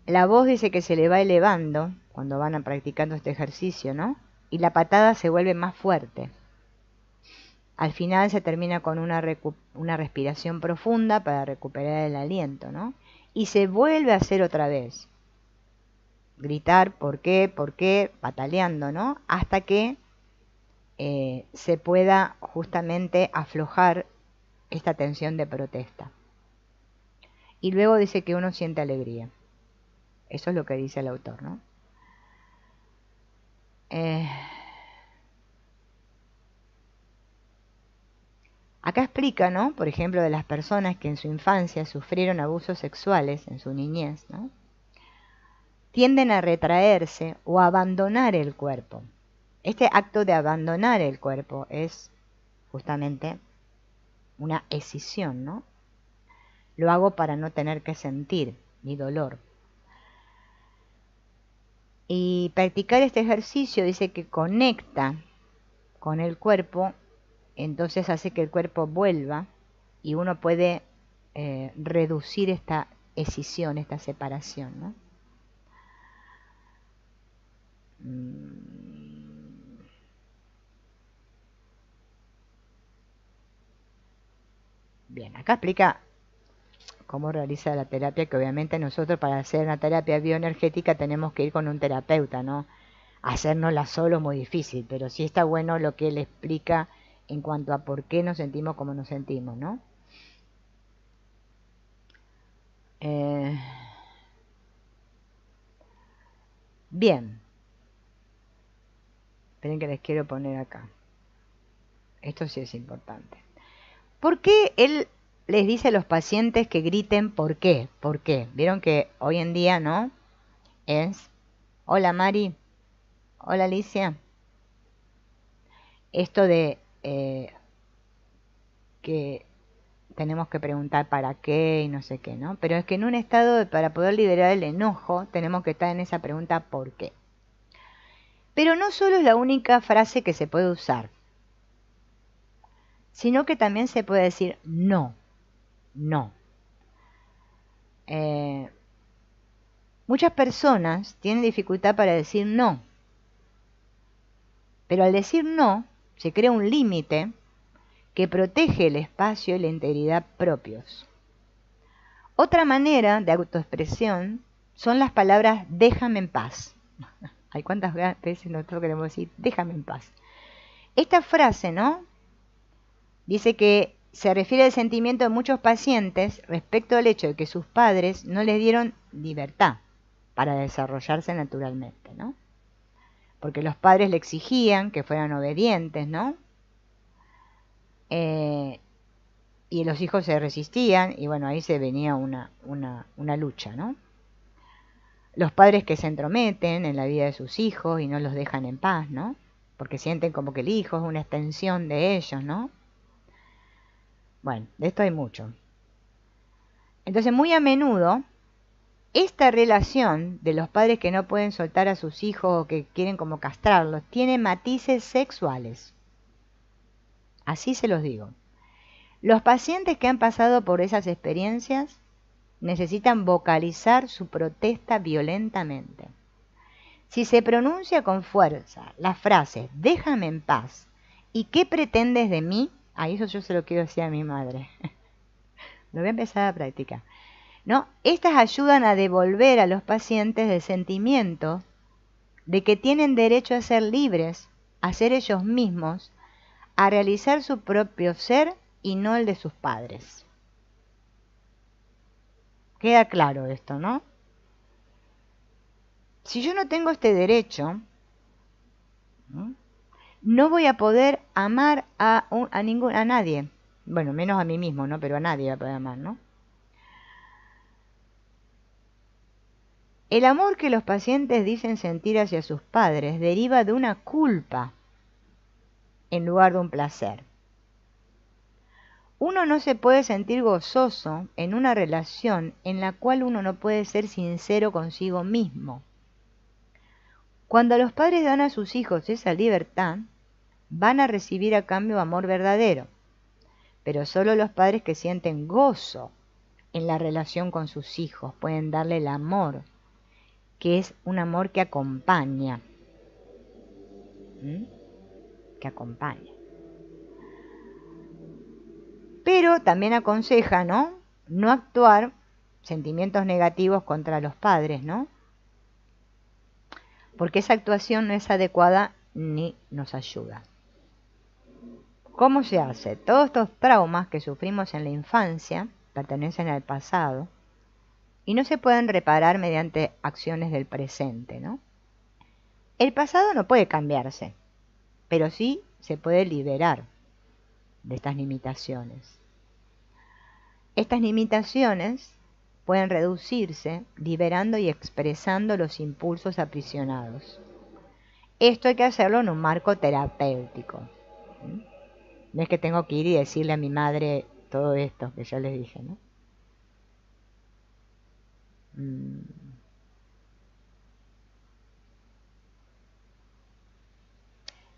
La voz dice que se le va elevando cuando van practicando este ejercicio, ¿no? Y la patada se vuelve más fuerte. Al final se termina con una respiración profunda para recuperar el aliento, ¿no? Y se vuelve a hacer otra vez. Gritar, ¿por qué? Pataleando, ¿no? Hasta que se pueda justamente aflojar esta tensión de protesta. y luego dice que uno siente alegría. Eso es lo que dice el autor, ¿no? Acá explica, ¿no? Por ejemplo, de las personas que en su infancia sufrieron abusos sexuales, en su niñez, ¿no? Tienden a retraerse o a abandonar el cuerpo. Este acto de abandonar el cuerpo es justamente una escisión, ¿no? Lo hago para no tener que sentir mi dolor. Y practicar este ejercicio dice que conecta con el cuerpo, entonces hace que el cuerpo vuelva y uno puede reducir esta escisión, esta separación, ¿no? Bien, acá explica cómo realiza la terapia, que obviamente nosotros para hacer una terapia bioenergética tenemos que ir con un terapeuta, ¿no? Hacérnosla solo es muy difícil, pero sí está bueno lo que él explica en cuanto a por qué nos sentimos como nos sentimos, ¿no? Bien. Esperen que les quiero poner acá. Esto sí es importante. ¿Por qué él les dice a los pacientes que griten por qué? ¿Por qué? Vieron que hoy en día, ¿no? Es, hola Mari, hola Alicia. Esto de que tenemos que preguntar para qué y no sé qué, ¿no? Pero es que en un estado para poder liberar el enojo tenemos que estar en esa pregunta ¿por qué? Pero no solo es la única frase que se puede usar, sino que también se puede decir no, no. Muchas personas tienen dificultad para decir no, pero al decir no se crea un límite que protege el espacio y la integridad propios. Otra manera de autoexpresión son las palabras déjame en paz. Hay cuántas veces nosotros queremos decir déjame en paz. Esta frase, ¿no? Dice que se refiere al sentimiento de muchos pacientes respecto al hecho de que sus padres no les dieron libertad para desarrollarse naturalmente, ¿no? Porque los padres le exigían que fueran obedientes, ¿no? Y los hijos se resistían y bueno, ahí se venía una lucha, ¿no? Los padres que se entrometen en la vida de sus hijos y no los dejan en paz, ¿no? Porque sienten como que el hijo es una extensión de ellos, ¿no? Bueno, de esto hay mucho. Entonces, muy a menudo, esta relación de los padres que no pueden soltar a sus hijos o que quieren como castrarlos, tiene matices sexuales. Así se los digo. Los pacientes que han pasado por esas experiencias necesitan vocalizar su protesta violentamente. Si se pronuncia con fuerza las frases déjame en paz y ¿qué pretendes de mí? A eso yo se lo quiero decir a mi madre. Lo voy a empezar a practicar. ¿No? Estas ayudan a devolver a los pacientes el sentimiento de que tienen derecho a ser libres, a ser ellos mismos, a realizar su propio ser y no el de sus padres. Queda claro esto, ¿no? Si yo no tengo este derecho, no voy a poder amar a nadie. Bueno, menos a mí mismo, ¿no? Pero a nadie voy a poder amar, ¿no? El amor que los pacientes dicen sentir hacia sus padres deriva de una culpa en lugar de un placer. Uno no se puede sentir gozoso en una relación en la cual uno no puede ser sincero consigo mismo. Cuando los padres dan a sus hijos esa libertad, van a recibir a cambio amor verdadero, pero solo los padres que sienten gozo en la relación con sus hijos pueden darle el amor, que es un amor que acompaña. Que acompaña. Pero también aconseja, ¿no? No actuar sentimientos negativos contra los padres, ¿no? Porque esa actuación no es adecuada ni nos ayuda. ¿Cómo se hace? Todos estos traumas que sufrimos en la infancia pertenecen al pasado y no se pueden reparar mediante acciones del presente, ¿no? El pasado no puede cambiarse, pero sí se puede liberar de estas limitaciones. Estas limitaciones pueden reducirse liberando y expresando los impulsos aprisionados. Esto hay que hacerlo en un marco terapéutico. No es que tengo que ir y decirle a mi madre todo esto que ya les dije, ¿no?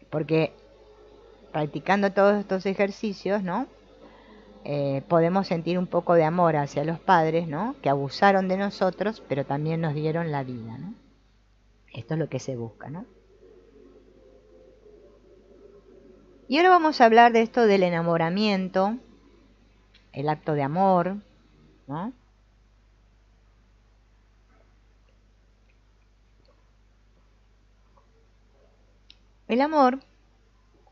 Porque practicando todos estos ejercicios, ¿no? Podemos sentir un poco de amor hacia los padres, ¿no? Que abusaron de nosotros, pero también nos dieron la vida, ¿no? Esto es lo que se busca, ¿no? Y ahora vamos a hablar de esto del enamoramiento, el acto de amor, ¿no? El amor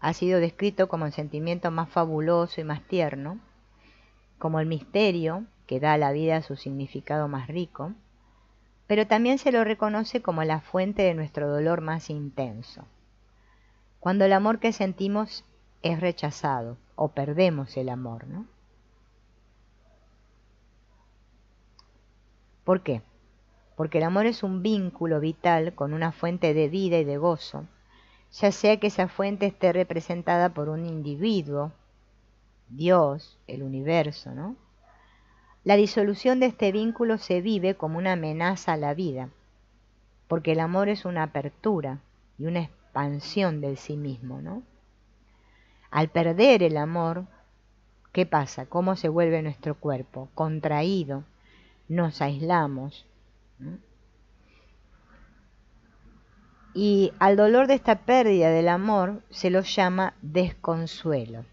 ha sido descrito como el sentimiento más fabuloso y más tierno, como el misterio que da a la vida su significado más rico, pero también se lo reconoce como la fuente de nuestro dolor más intenso. Cuando el amor que sentimos es rechazado o perdemos el amor, ¿no? ¿Por qué? Porque el amor es un vínculo vital con una fuente de vida y de gozo, ya sea que esa fuente esté representada por un individuo, Dios, el universo, ¿no? La disolución de este vínculo se vive como una amenaza a la vida, porque el amor es una apertura y una expansión del sí mismo, ¿no? Al perder el amor, ¿qué pasa? ¿Cómo se vuelve nuestro cuerpo? Contraído, nos aislamos, ¿no? Y al dolor de esta pérdida del amor se lo llama desconsuelo.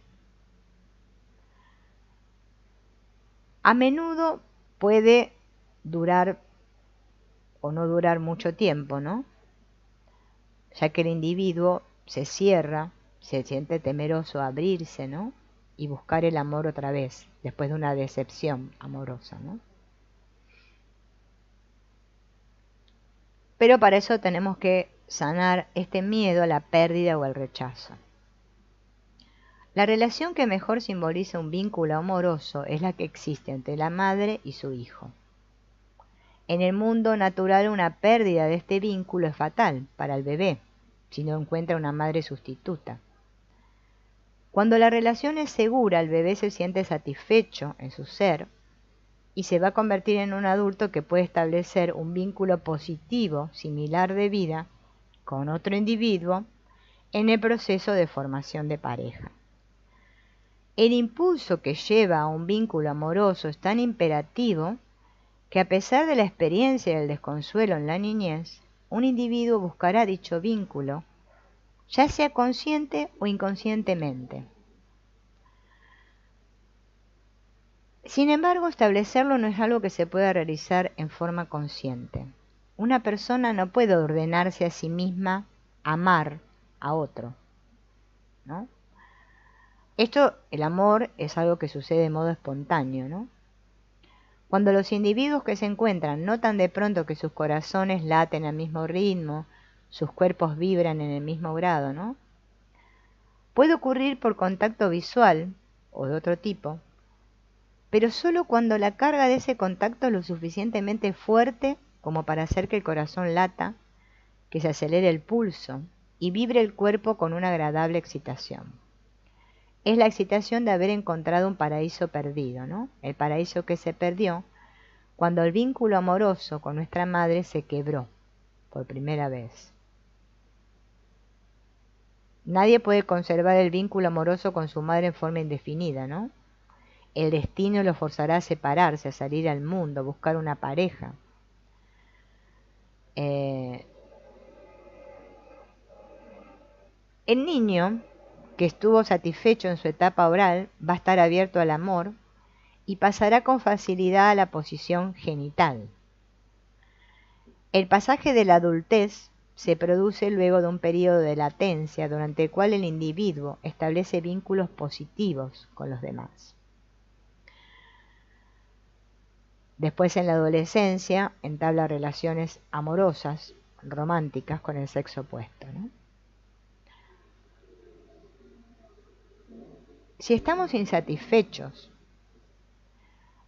A menudo puede durar o no durar mucho tiempo, ¿no? Ya que el individuo se cierra, se siente temeroso a abrirse, ¿no? Y buscar el amor otra vez, después de una decepción amorosa, ¿no? Pero para eso tenemos que sanar este miedo a la pérdida o al rechazo. La relación que mejor simboliza un vínculo amoroso es la que existe entre la madre y su hijo. En el mundo natural una pérdida de este vínculo es fatal para el bebé, si no encuentra una madre sustituta. Cuando la relación es segura, el bebé se siente satisfecho en su ser y se va a convertir en un adulto que puede establecer un vínculo positivo, similar de vida, con otro individuo en el proceso de formación de pareja. El impulso que lleva a un vínculo amoroso es tan imperativo que a pesar de la experiencia del desconsuelo en la niñez, un individuo buscará dicho vínculo, ya sea consciente o inconscientemente. Sin embargo, establecerlo no es algo que se pueda realizar en forma consciente. Una persona no puede ordenarse a sí misma amar a otro, ¿no? Esto, el amor, es algo que sucede de modo espontáneo, ¿no? Cuando los individuos que se encuentran notan de pronto que sus corazones laten al mismo ritmo, sus cuerpos vibran en el mismo grado, ¿no? Puede ocurrir por contacto visual o de otro tipo, pero solo cuando la carga de ese contacto es lo suficientemente fuerte como para hacer que el corazón lata, que se acelere el pulso y vibre el cuerpo con una agradable excitación. Es la excitación de haber encontrado un paraíso perdido, ¿no? El paraíso que se perdió cuando el vínculo amoroso con nuestra madre se quebró por primera vez. Nadie puede conservar el vínculo amoroso con su madre en forma indefinida, ¿no? El destino lo forzará a separarse, a salir al mundo, a buscar una pareja. El niño que estuvo satisfecho en su etapa oral va a estar abierto al amor y pasará con facilidad a la posición genital. El pasaje de la adultez se produce luego de un periodo de latencia durante el cual el individuo establece vínculos positivos con los demás. Después en la adolescencia entabla relaciones amorosas, románticas con el sexo opuesto, ¿no? Si estamos insatisfechos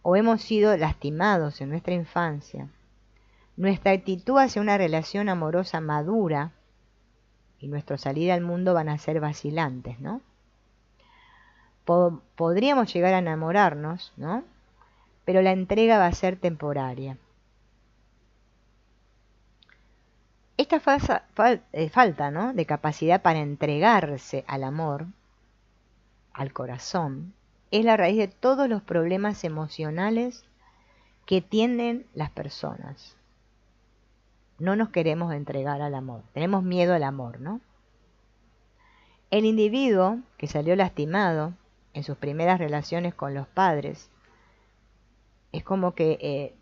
o hemos sido lastimados en nuestra infancia, nuestra actitud hacia una relación amorosa madura y nuestro salir al mundo van a ser vacilantes, ¿no? Podríamos llegar a enamorarnos, ¿no? Pero la entrega va a ser temporaria. Esta falta, ¿no?, de capacidad para entregarse al amor, al corazón, es la raíz de todos los problemas emocionales que tienen las personas. No nos queremos entregar al amor, tenemos miedo al amor, ¿no? El individuo que salió lastimado en sus primeras relaciones con los padres es como que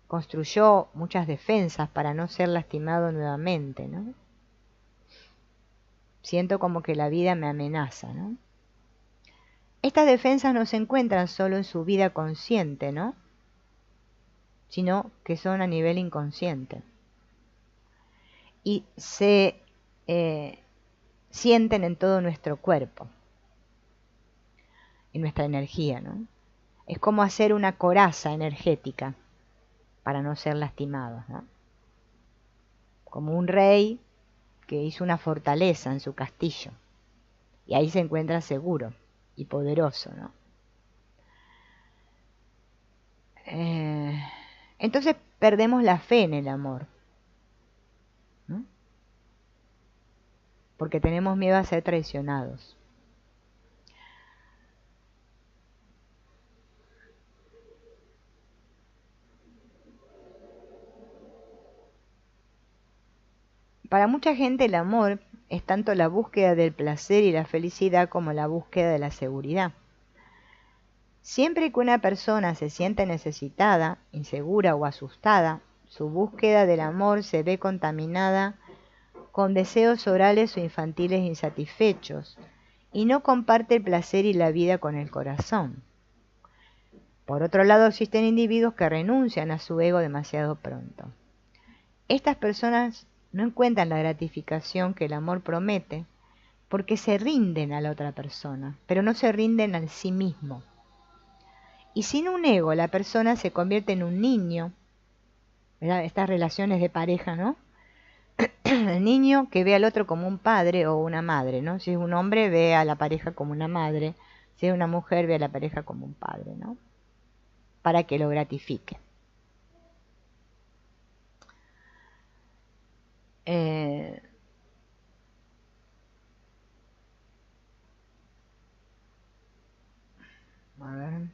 construyó muchas defensas para no ser lastimado nuevamente, ¿no? Siento como que la vida me amenaza, ¿no? Estas defensas no se encuentran solo en su vida consciente, ¿no?, sino que son a nivel inconsciente. Y se sienten en todo nuestro cuerpo, en nuestra energía, ¿no? Es como hacer una coraza energética para no ser lastimados, ¿no? Como un rey que hizo una fortaleza en su castillo y ahí se encuentra seguro y poderoso, ¿no? Entonces perdemos la fe en el amor, ¿no?, porque tenemos miedo a ser traicionados. Para mucha gente el amor es tanto la búsqueda del placer y la felicidad como la búsqueda de la seguridad. Siempre que una persona se siente necesitada, insegura o asustada, su búsqueda del amor se ve contaminada con deseos orales o infantiles insatisfechos y no comparte el placer y la vida con el corazón. Por otro lado, existen individuos que renuncian a su ego demasiado pronto. Estas personas no encuentran la gratificación que el amor promete porque se rinden a la otra persona, pero no se rinden a sí mismo. Y sin un ego, la persona se convierte en un niño, ¿verdad? Estas relaciones de pareja, ¿no? El niño que ve al otro como un padre o una madre, ¿no? Si es un hombre, ve a la pareja como una madre. Si es una mujer, ve a la pareja como un padre, ¿no?, para que lo gratifique. A ver.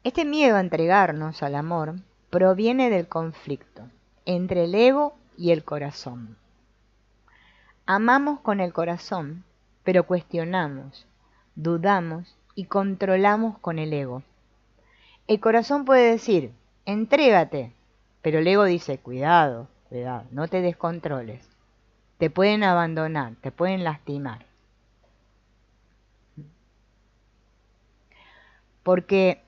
Este miedo a entregarnos al amor proviene del conflicto entre el ego y el corazón. Amamos con el corazón, pero cuestionamos, dudamos y controlamos con el ego. El corazón puede decir, entrégate, pero el ego dice, cuidado, cuidado, no te descontroles. Te pueden abandonar, te pueden lastimar. Porque,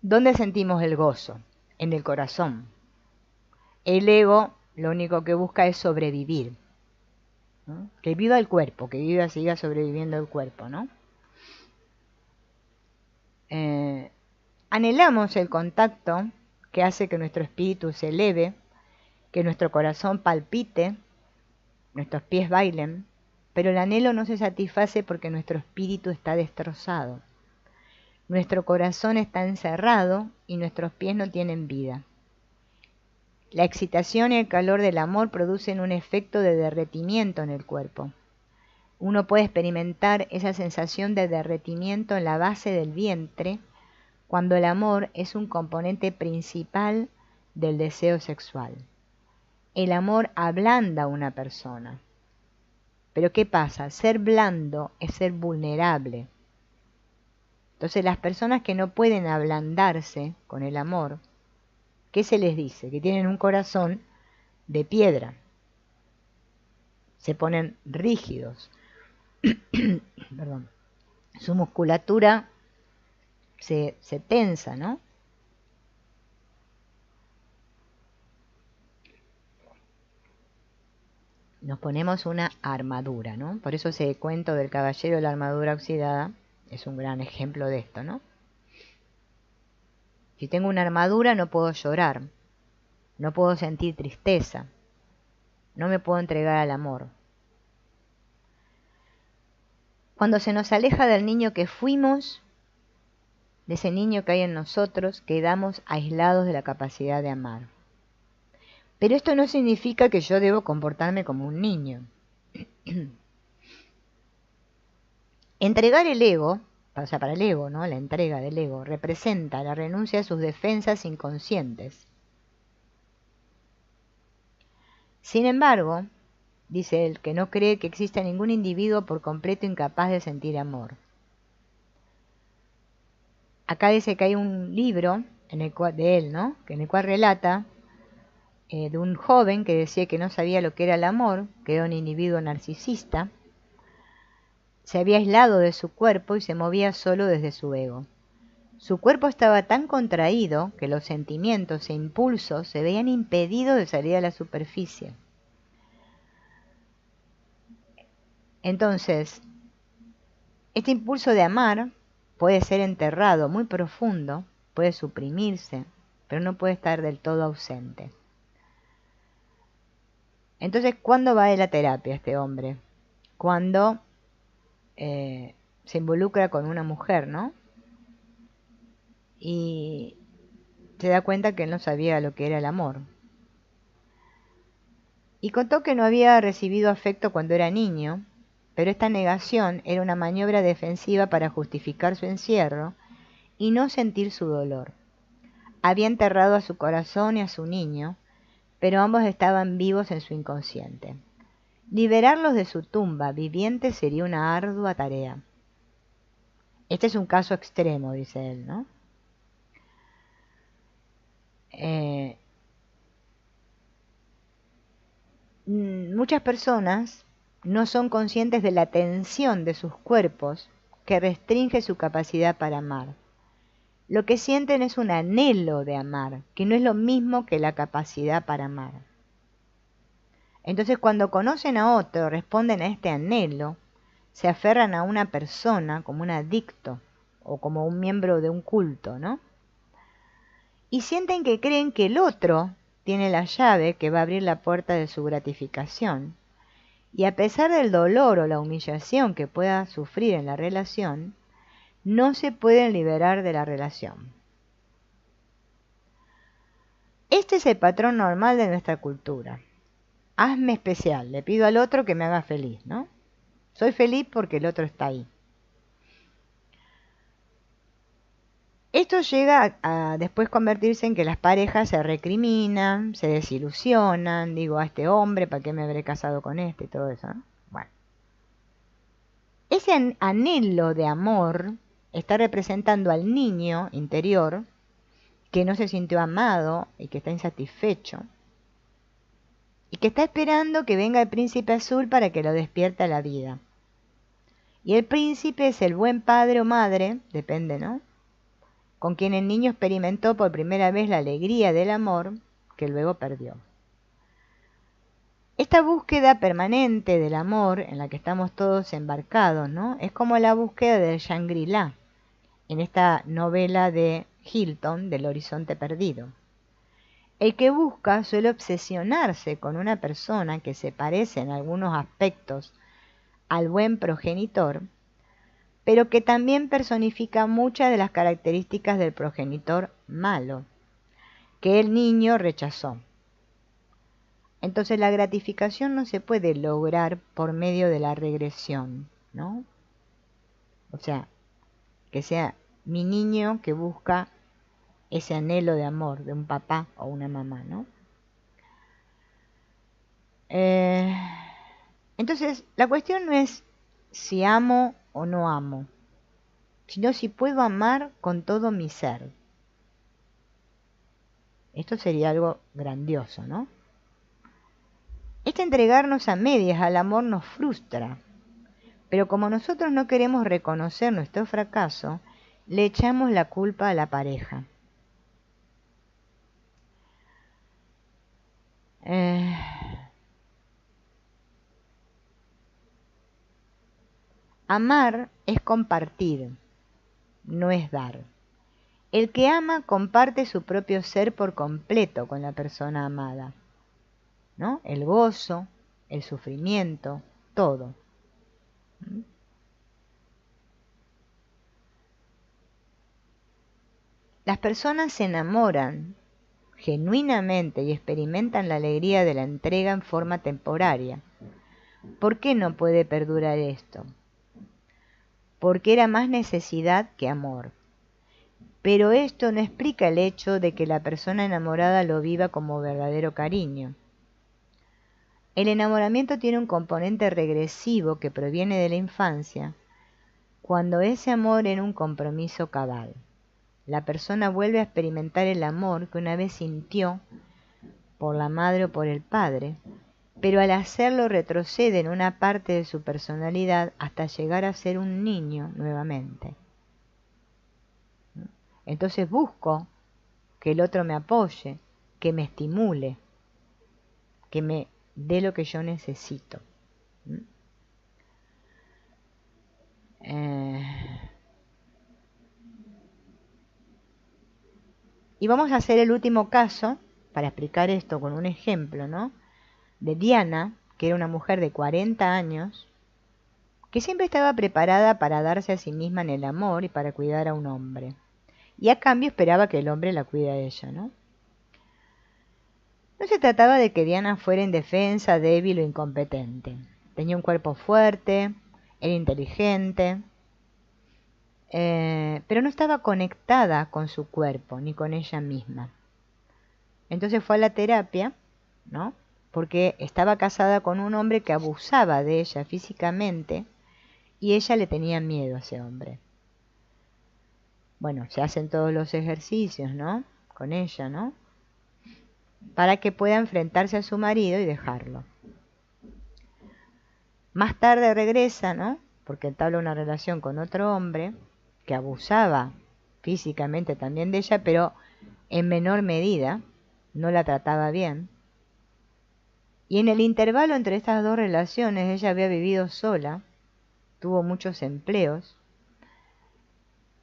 ¿dónde sentimos el gozo? En el corazón. El ego lo único que busca es sobrevivir, ¿no? Que viva el cuerpo, que siga sobreviviendo el cuerpo, ¿no? Anhelamos el contacto que hace que nuestro espíritu se eleve, que nuestro corazón palpite, nuestros pies bailen, pero el anhelo no se satisface porque nuestro espíritu está destrozado. Nuestro corazón está encerrado y nuestros pies no tienen vida. La excitación y el calor del amor producen un efecto de derretimiento en el cuerpo. Uno puede experimentar esa sensación de derretimiento en la base del vientre cuando el amor es un componente principal del deseo sexual. El amor ablanda a una persona. Pero ¿qué pasa? Ser blando es ser vulnerable. Entonces las personas que no pueden ablandarse con el amor, ¿qué se les dice? Que tienen un corazón de piedra. Se ponen rígidos. Perdón. Su musculatura se tensa, ¿no? Nos ponemos una armadura, ¿no? Por eso ese cuento del caballero de la armadura oxidada es un gran ejemplo de esto, ¿no? Si tengo una armadura no puedo llorar, no puedo sentir tristeza, no me puedo entregar al amor. Cuando se nos aleja del niño que fuimos, de ese niño que hay en nosotros, quedamos aislados de la capacidad de amar. Pero esto no significa que yo debo comportarme como un niño. Entregar el ego, o sea, para el ego, ¿no? La entrega del ego representa la renuncia a sus defensas inconscientes. Sin embargo, dice él, que no cree que exista ningún individuo por completo incapaz de sentir amor. Acá dice que hay un libro en el cual, de él, ¿no? En el cual relata de un joven que decía que no sabía lo que era el amor, que era un individuo narcisista, se había aislado de su cuerpo y se movía solo desde su ego. Su cuerpo estaba tan contraído que los sentimientos e impulsos se veían impedidos de salir a la superficie. Entonces, este impulso de amar puede ser enterrado muy profundo, puede suprimirse, pero no puede estar del todo ausente. Entonces, ¿cuándo va a la terapia este hombre? Cuando se involucra con una mujer, ¿no? Y se da cuenta que él no sabía lo que era el amor. Y contó que no había recibido afecto cuando era niño, pero esta negación era una maniobra defensiva para justificar su encierro y no sentir su dolor. Había enterrado a su corazón y a su niño, pero ambos estaban vivos en su inconsciente. Liberarlos de su tumba viviente sería una ardua tarea. Este es un caso extremo, dice él, ¿no? Muchas personas no son conscientes de la tensión de sus cuerpos que restringe su capacidad para amar. Lo que sienten es un anhelo de amar, que no es lo mismo que la capacidad para amar. Entonces, cuando conocen a otro, responden a este anhelo, se aferran a una persona como un adicto o como un miembro de un culto, ¿no? Y sienten que creen que el otro tiene la llave que va a abrir la puerta de su gratificación. Y a pesar del dolor o la humillación que pueda sufrir en la relación, no se pueden liberar de la relación. Este es el patrón normal de nuestra cultura. Hazme especial, le pido al otro que me haga feliz, ¿no? Soy feliz porque el otro está ahí. Esto llega a después convertirse en que las parejas se recriminan, se desilusionan, digo, a este hombre, ¿para qué me habré casado con este? Y todo eso, ¿no? Bueno. Ese anhelo de amor está representando al niño interior que no se sintió amado y que está insatisfecho y que está esperando que venga el príncipe azul para que lo despierte a la vida. Y el príncipe es el buen padre o madre, depende, ¿no? Con quien el niño experimentó por primera vez la alegría del amor que luego perdió. Esta búsqueda permanente del amor en la que estamos todos embarcados, ¿no? Es como la búsqueda del Shangri-La en esta novela de Hilton del Horizonte Perdido. El que busca suele obsesionarse con una persona que se parece en algunos aspectos al buen progenitor, pero que también personifica muchas de las características del progenitor malo, que el niño rechazó. Entonces la gratificación no se puede lograr por medio de la regresión, ¿no? O sea, que sea mi niño que busca ese anhelo de amor de un papá o una mamá, ¿no? Entonces, la cuestión no es si amo o no amo, sino si puedo amar con todo mi ser. Esto sería algo grandioso, ¿no? Este entregarnos a medias al amor nos frustra, pero como nosotros no queremos reconocer nuestro fracaso, le echamos la culpa a la pareja. Amar es compartir, no es dar. El que ama comparte su propio ser por completo con la persona amada, ¿no? El gozo, el sufrimiento, todo. Las personas se enamoran genuinamente y experimentan la alegría de la entrega en forma temporaria. ¿Por qué no puede perdurar esto? Porque era más necesidad que amor. Pero esto no explica el hecho de que la persona enamorada lo viva como verdadero cariño. El enamoramiento tiene un componente regresivo que proviene de la infancia, cuando ese amor era un compromiso cabal. La persona vuelve a experimentar el amor que una vez sintió por la madre o por el padre, pero al hacerlo retrocede en una parte de su personalidad hasta llegar a ser un niño nuevamente. Entonces busco que el otro me apoye, que me estimule, que me dé lo que yo necesito. Y vamos a hacer el último caso, para explicar esto con un ejemplo, ¿no? De Diana, que era una mujer de 40 años, que siempre estaba preparada para darse a sí misma en el amor y para cuidar a un hombre. Y a cambio esperaba que el hombre la cuide a ella, ¿no? No se trataba de que Diana fuera indefensa, débil o incompetente. Tenía un cuerpo fuerte, era inteligente, pero no estaba conectada con su cuerpo ni con ella misma. Entonces fue a la terapia, ¿no? Porque estaba casada con un hombre que abusaba de ella físicamente y ella le tenía miedo a ese hombre. Bueno, se hacen todos los ejercicios, ¿no? Con ella, ¿no? Para que pueda enfrentarse a su marido y dejarlo. Más tarde regresa, ¿no? Porque entabla una relación con otro hombre que abusaba físicamente también de ella, pero en menor medida, no la trataba bien. Y en el intervalo entre estas dos relaciones ella había vivido sola, tuvo muchos empleos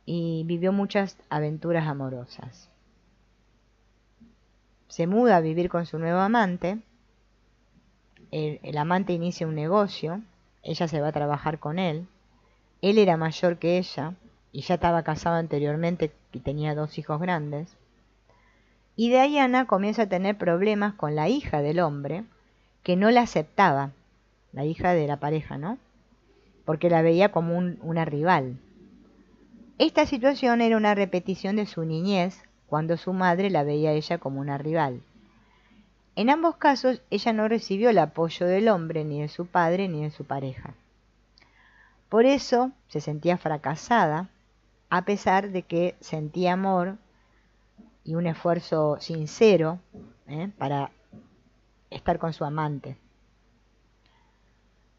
y vivió muchas aventuras amorosas. Se muda a vivir con su nuevo amante, el amante inicia un negocio, ella se va a trabajar con él era mayor que ella y ya estaba casado anteriormente y tenía 2 hijos grandes. Y Diana comienza a tener problemas con la hija del hombre, que no la aceptaba, la hija de la pareja, ¿no? Porque la veía como una rival. Esta situación era una repetición de su niñez, cuando su madre la veía a ella como una rival. En ambos casos, ella no recibió el apoyo del hombre, ni de su padre, ni de su pareja. Por eso se sentía fracasada, a pesar de que sentía amor y un esfuerzo sincero para estar con su amante.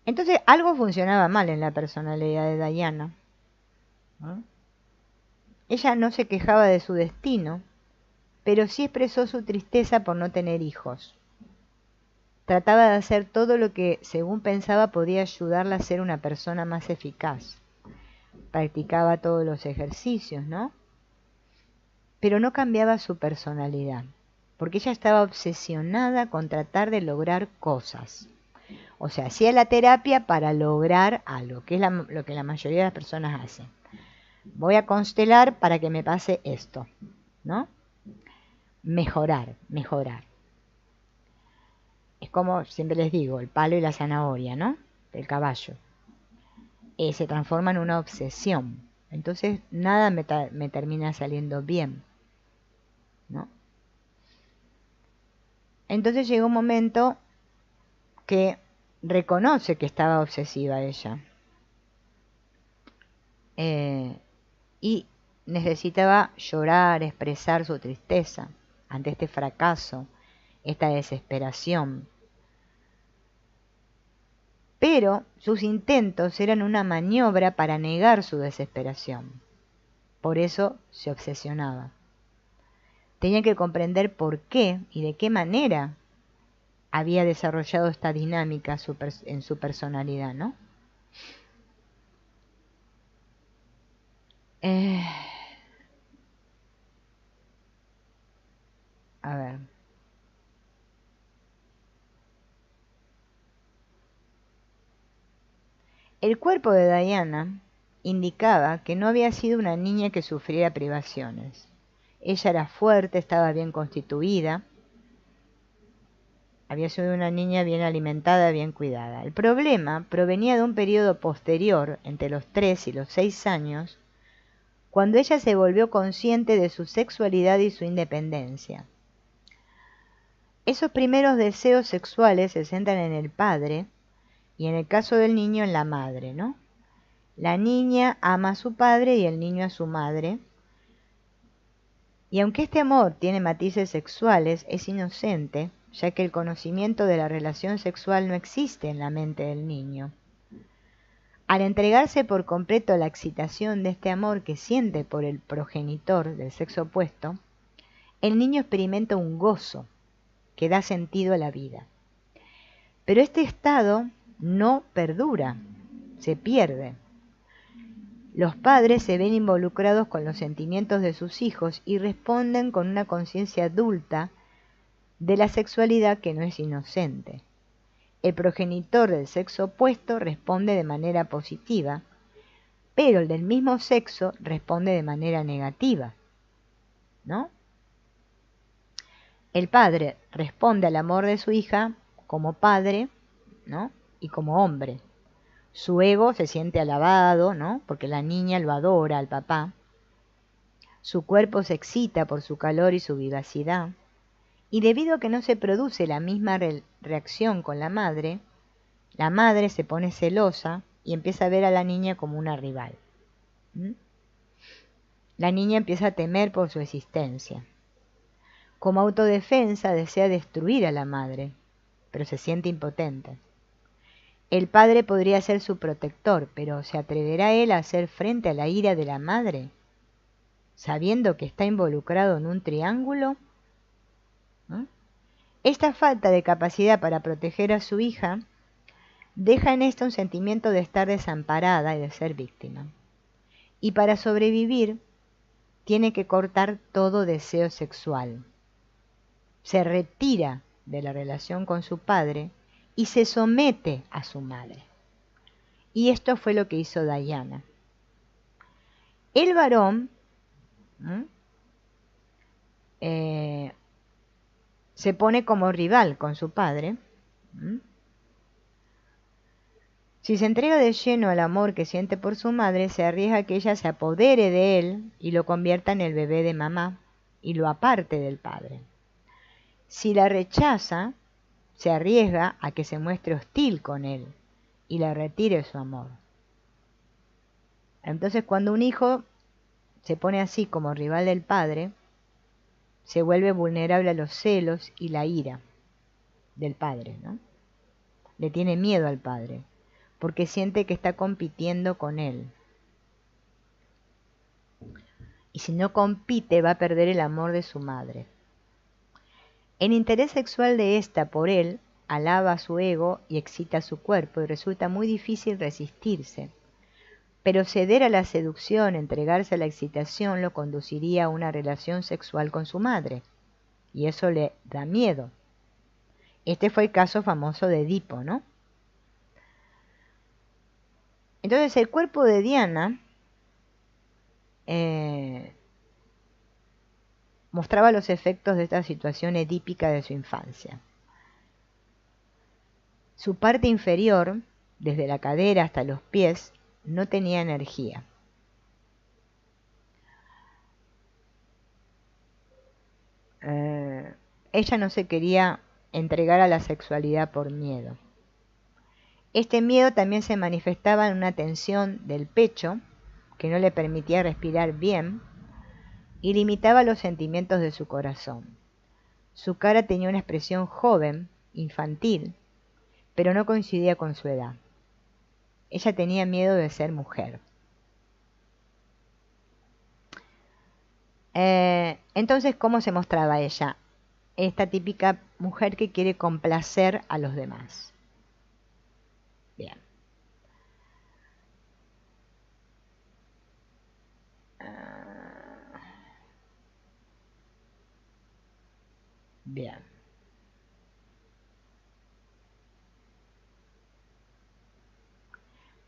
Entonces algo funcionaba mal en la personalidad de Diana. Ella no se quejaba de su destino, pero sí expresó su tristeza por no tener hijos. Trataba de hacer todo lo que, según pensaba, podía ayudarla a ser una persona más eficaz. Practicaba todos los ejercicios, ¿no? Pero no cambiaba su personalidad, porque ella estaba obsesionada con tratar de lograr cosas. O sea, hacía la terapia para lograr algo, que es lo que la mayoría de las personas hacen. Voy a constelar para que me pase esto, ¿no? Mejorar, mejorar. Es como siempre les digo, el palo y la zanahoria, ¿no? El caballo. Se transforma en una obsesión. Entonces nada me termina saliendo bien, ¿no? Entonces llegó un momento que reconoce que estaba obsesiva ella. Y necesitaba llorar, expresar su tristeza ante este fracaso, esta desesperación. Pero sus intentos eran una maniobra para negar su desesperación, Por eso se obsesionaba. Tenía que comprender por qué y de qué manera había desarrollado esta dinámica en su personalidad, ¿no? A ver. El cuerpo de Diana indicaba que no había sido una niña que sufriera privaciones. Ella era fuerte, estaba bien constituida, había sido una niña bien alimentada, bien cuidada. El problema provenía de un periodo posterior, entre los 3 y los 6 años, cuando ella se volvió consciente de su sexualidad y su independencia. Esos primeros deseos sexuales se centran en el padre y en el caso del niño en la madre, ¿no? La niña ama a su padre y el niño a su madre. Y aunque este amor tiene matices sexuales, es inocente, ya que el conocimiento de la relación sexual no existe en la mente del niño. Al entregarse por completo a la excitación de este amor que siente por el progenitor del sexo opuesto, el niño experimenta un gozo que da sentido a la vida. Pero este estado no perdura, se pierde. Los padres se ven involucrados con los sentimientos de sus hijos y responden con una conciencia adulta de la sexualidad que no es inocente. El progenitor del sexo opuesto responde de manera positiva, pero el del mismo sexo responde de manera negativa, ¿no? El padre responde al amor de su hija como padre, ¿no? Y como hombre. Su ego se siente alabado, ¿no? Porque la niña lo adora al papá. Su cuerpo se excita por su calor y su vivacidad. Y debido a que no se produce la misma reacción con la madre se pone celosa y empieza a ver a la niña como una rival. La niña empieza a temer por su existencia. Como autodefensa desea destruir a la madre, pero se siente impotente. El padre podría ser su protector, pero ¿se atreverá él a hacer frente a la ira de la madre, sabiendo que está involucrado en un triángulo? Esta falta de capacidad para proteger a su hija deja en esta un sentimiento de estar desamparada y de ser víctima. Y para sobrevivir, tiene que cortar todo deseo sexual. Se retira de la relación con su padre y se somete a su madre. Y esto fue lo que hizo Diana. El varón se pone como rival con su padre. Si se entrega de lleno al amor que siente por su madre, se arriesga a que ella se apodere de él y lo convierta en el bebé de mamá y lo aparte del padre. Si la rechaza, se arriesga a que se muestre hostil con él y le retire su amor. Entonces, cuando un hijo se pone así como rival del padre, se vuelve vulnerable a los celos y la ira del padre, ¿no? Le tiene miedo al padre, porque siente que está compitiendo con él. Y si no compite, va a perder el amor de su madre. El interés sexual de ésta por él alaba su ego y excita su cuerpo, y resulta muy difícil resistirse. Pero ceder a la seducción, entregarse a la excitación, lo conduciría a una relación sexual con su madre, y eso le da miedo. Este fue el caso famoso de Edipo, ¿no? Entonces el cuerpo de Diana mostraba los efectos de esta situación edípica de su infancia. Su parte inferior, desde la cadera hasta los pies, no tenía energía. Ella no se quería entregar a la sexualidad por miedo. Este miedo también se manifestaba en una tensión del pecho que no le permitía respirar bien y limitaba los sentimientos de su corazón. Su cara tenía una expresión joven, infantil, pero no coincidía con su edad. Ella tenía miedo de ser mujer. Entonces, ¿cómo se mostraba ella? Esta típica mujer que quiere complacer a los demás. Bien. Bien.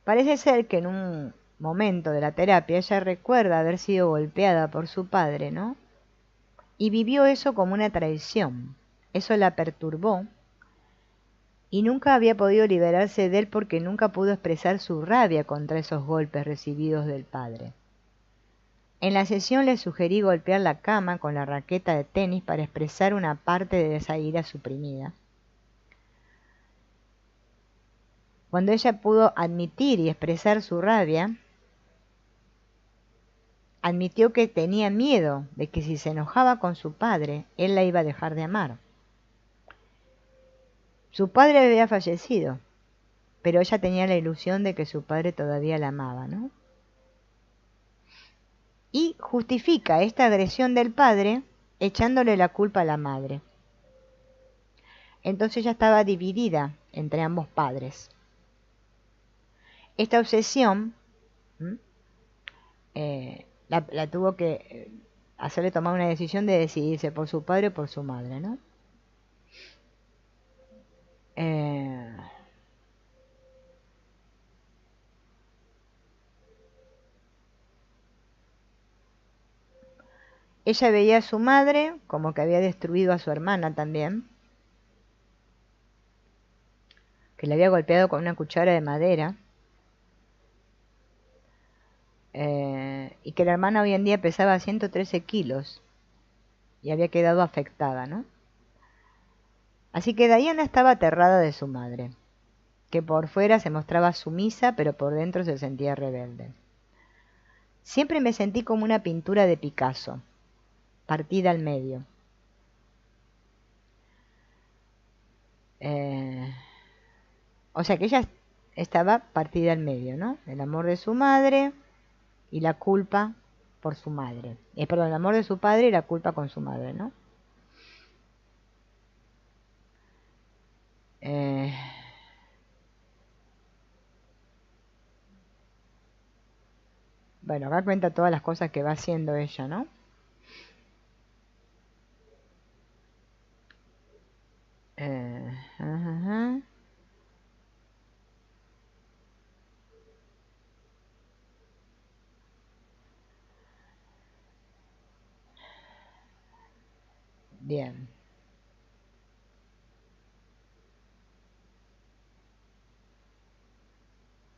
Parece ser que en un momento de la terapia ella recuerda haber sido golpeada por su padre, ¿no? Y vivió eso como una traición. Eso la perturbó y nunca había podido liberarse de él porque nunca pudo expresar su rabia contra esos golpes recibidos del padre. En la sesión le sugerí golpear la cama con la raqueta de tenis para expresar una parte de esa ira suprimida. Cuando ella pudo admitir y expresar su rabia, admitió que tenía miedo de que si se enojaba con su padre, él la iba a dejar de amar. Su padre había fallecido, pero ella tenía la ilusión de que su padre todavía la amaba, ¿no? Y justifica esta agresión del padre echándole la culpa a la madre. Entonces ella estaba dividida entre ambos padres. Esta obsesión la tuvo que hacerle tomar una decisión de decidirse por su padre o por su madre, ¿no? Ella veía a su madre como que había destruido a su hermana también, que le había golpeado con una cuchara de madera, y que la hermana hoy en día pesaba 113 kilos y había quedado afectada, ¿no? Así que Diana estaba aterrada de su madre, que por fuera se mostraba sumisa, pero por dentro se sentía rebelde. Siempre me sentí como una pintura de Picasso, partida al medio. O sea que ella estaba partida al medio, ¿no? El amor de su madre y la culpa por su madre. Perdón, el amor de su padre y la culpa con su madre, ¿no? Eh, bueno, acá cuenta todas las cosas que va haciendo ella, ¿no? Ajá. Bien.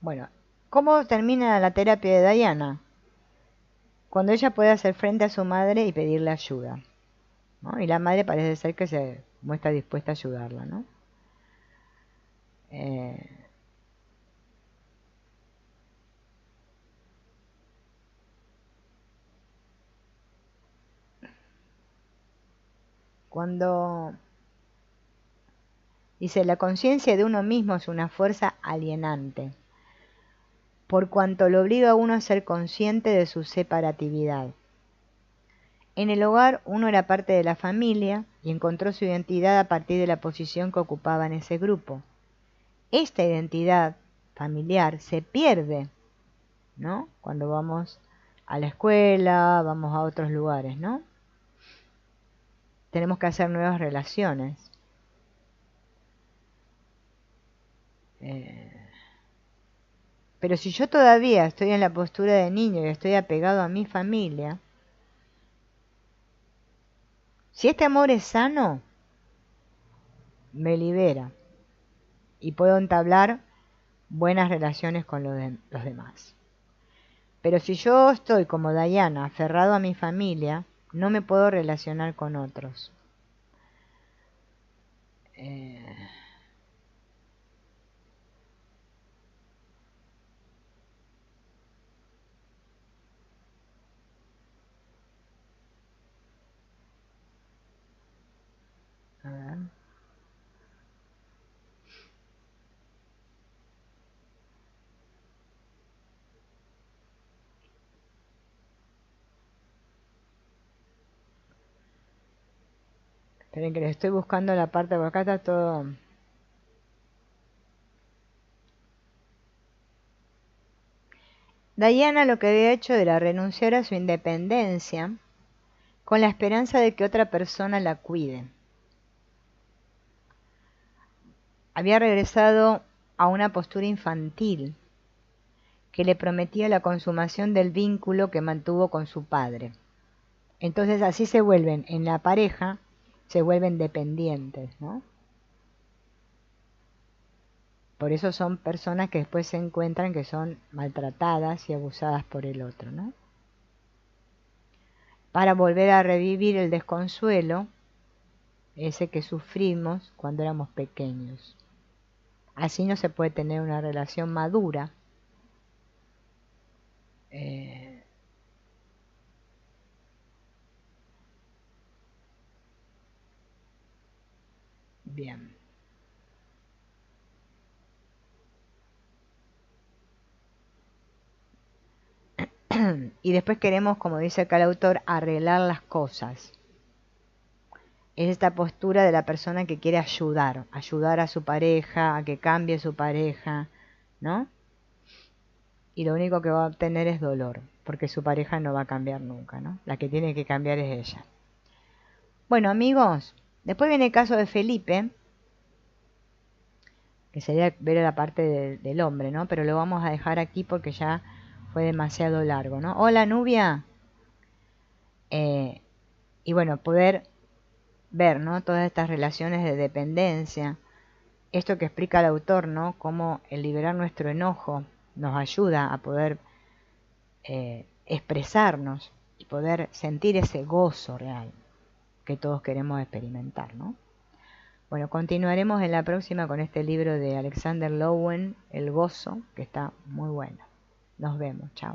Bueno, ¿cómo termina la terapia de Diana? Cuando ella puede hacer frente a su madre y pedirle ayuda, ¿no? Y la madre parece ser que se muestra dispuesta a ayudarla, ¿no? Eh, cuando dice, la conciencia de uno mismo es una fuerza alienante, por cuanto lo obliga a uno a ser consciente de su separatividad. En el hogar uno era parte de la familia y encontró su identidad a partir de la posición que ocupaba en ese grupo. Esta identidad familiar se pierde, ¿no? Cuando vamos a la escuela, vamos a otros lugares, ¿no? Tenemos que hacer nuevas relaciones. Pero si yo todavía estoy en la postura de niño y estoy apegado a mi familia, si este amor es sano, me libera y puedo entablar buenas relaciones con los demás. Pero si yo estoy como Diana, aferrado a mi familia, no me puedo relacionar con otros. Eh, a ver. Esperen que le estoy buscando la parte, por acá está todo. Diana lo que había hecho era renunciar a su independencia con la esperanza de que otra persona la cuide. Había regresado a una postura infantil que le prometía la consumación del vínculo que mantuvo con su padre. Entonces así se vuelven, en la pareja, se vuelven dependientes, ¿no? Por eso son personas que después se encuentran que son maltratadas y abusadas por el otro, ¿no? Para volver a revivir el desconsuelo, ese que sufrimos cuando éramos pequeños. Así no se puede tener una relación madura. Bien. Y después queremos, como dice acá el autor, arreglar las cosas. Es esta postura de la persona que quiere ayudar a su pareja, a que cambie su pareja, ¿no? Y lo único que va a obtener es dolor, porque su pareja no va a cambiar nunca, ¿no? La que tiene que cambiar es ella. Bueno, amigos, después viene el caso de Felipe, que sería ver la parte del hombre, ¿no? Pero lo vamos a dejar aquí porque ya fue demasiado largo, ¿no? Hola, Nubia. Y bueno, poder ver, ¿no? Todas estas relaciones de dependencia, esto que explica el autor, ¿no? Cómo el liberar nuestro enojo nos ayuda a poder expresarnos y poder sentir ese gozo real que todos queremos experimentar, ¿no? Bueno, continuaremos en la próxima con este libro de Alexander Lowen, El gozo, que está muy bueno. Nos vemos, chao.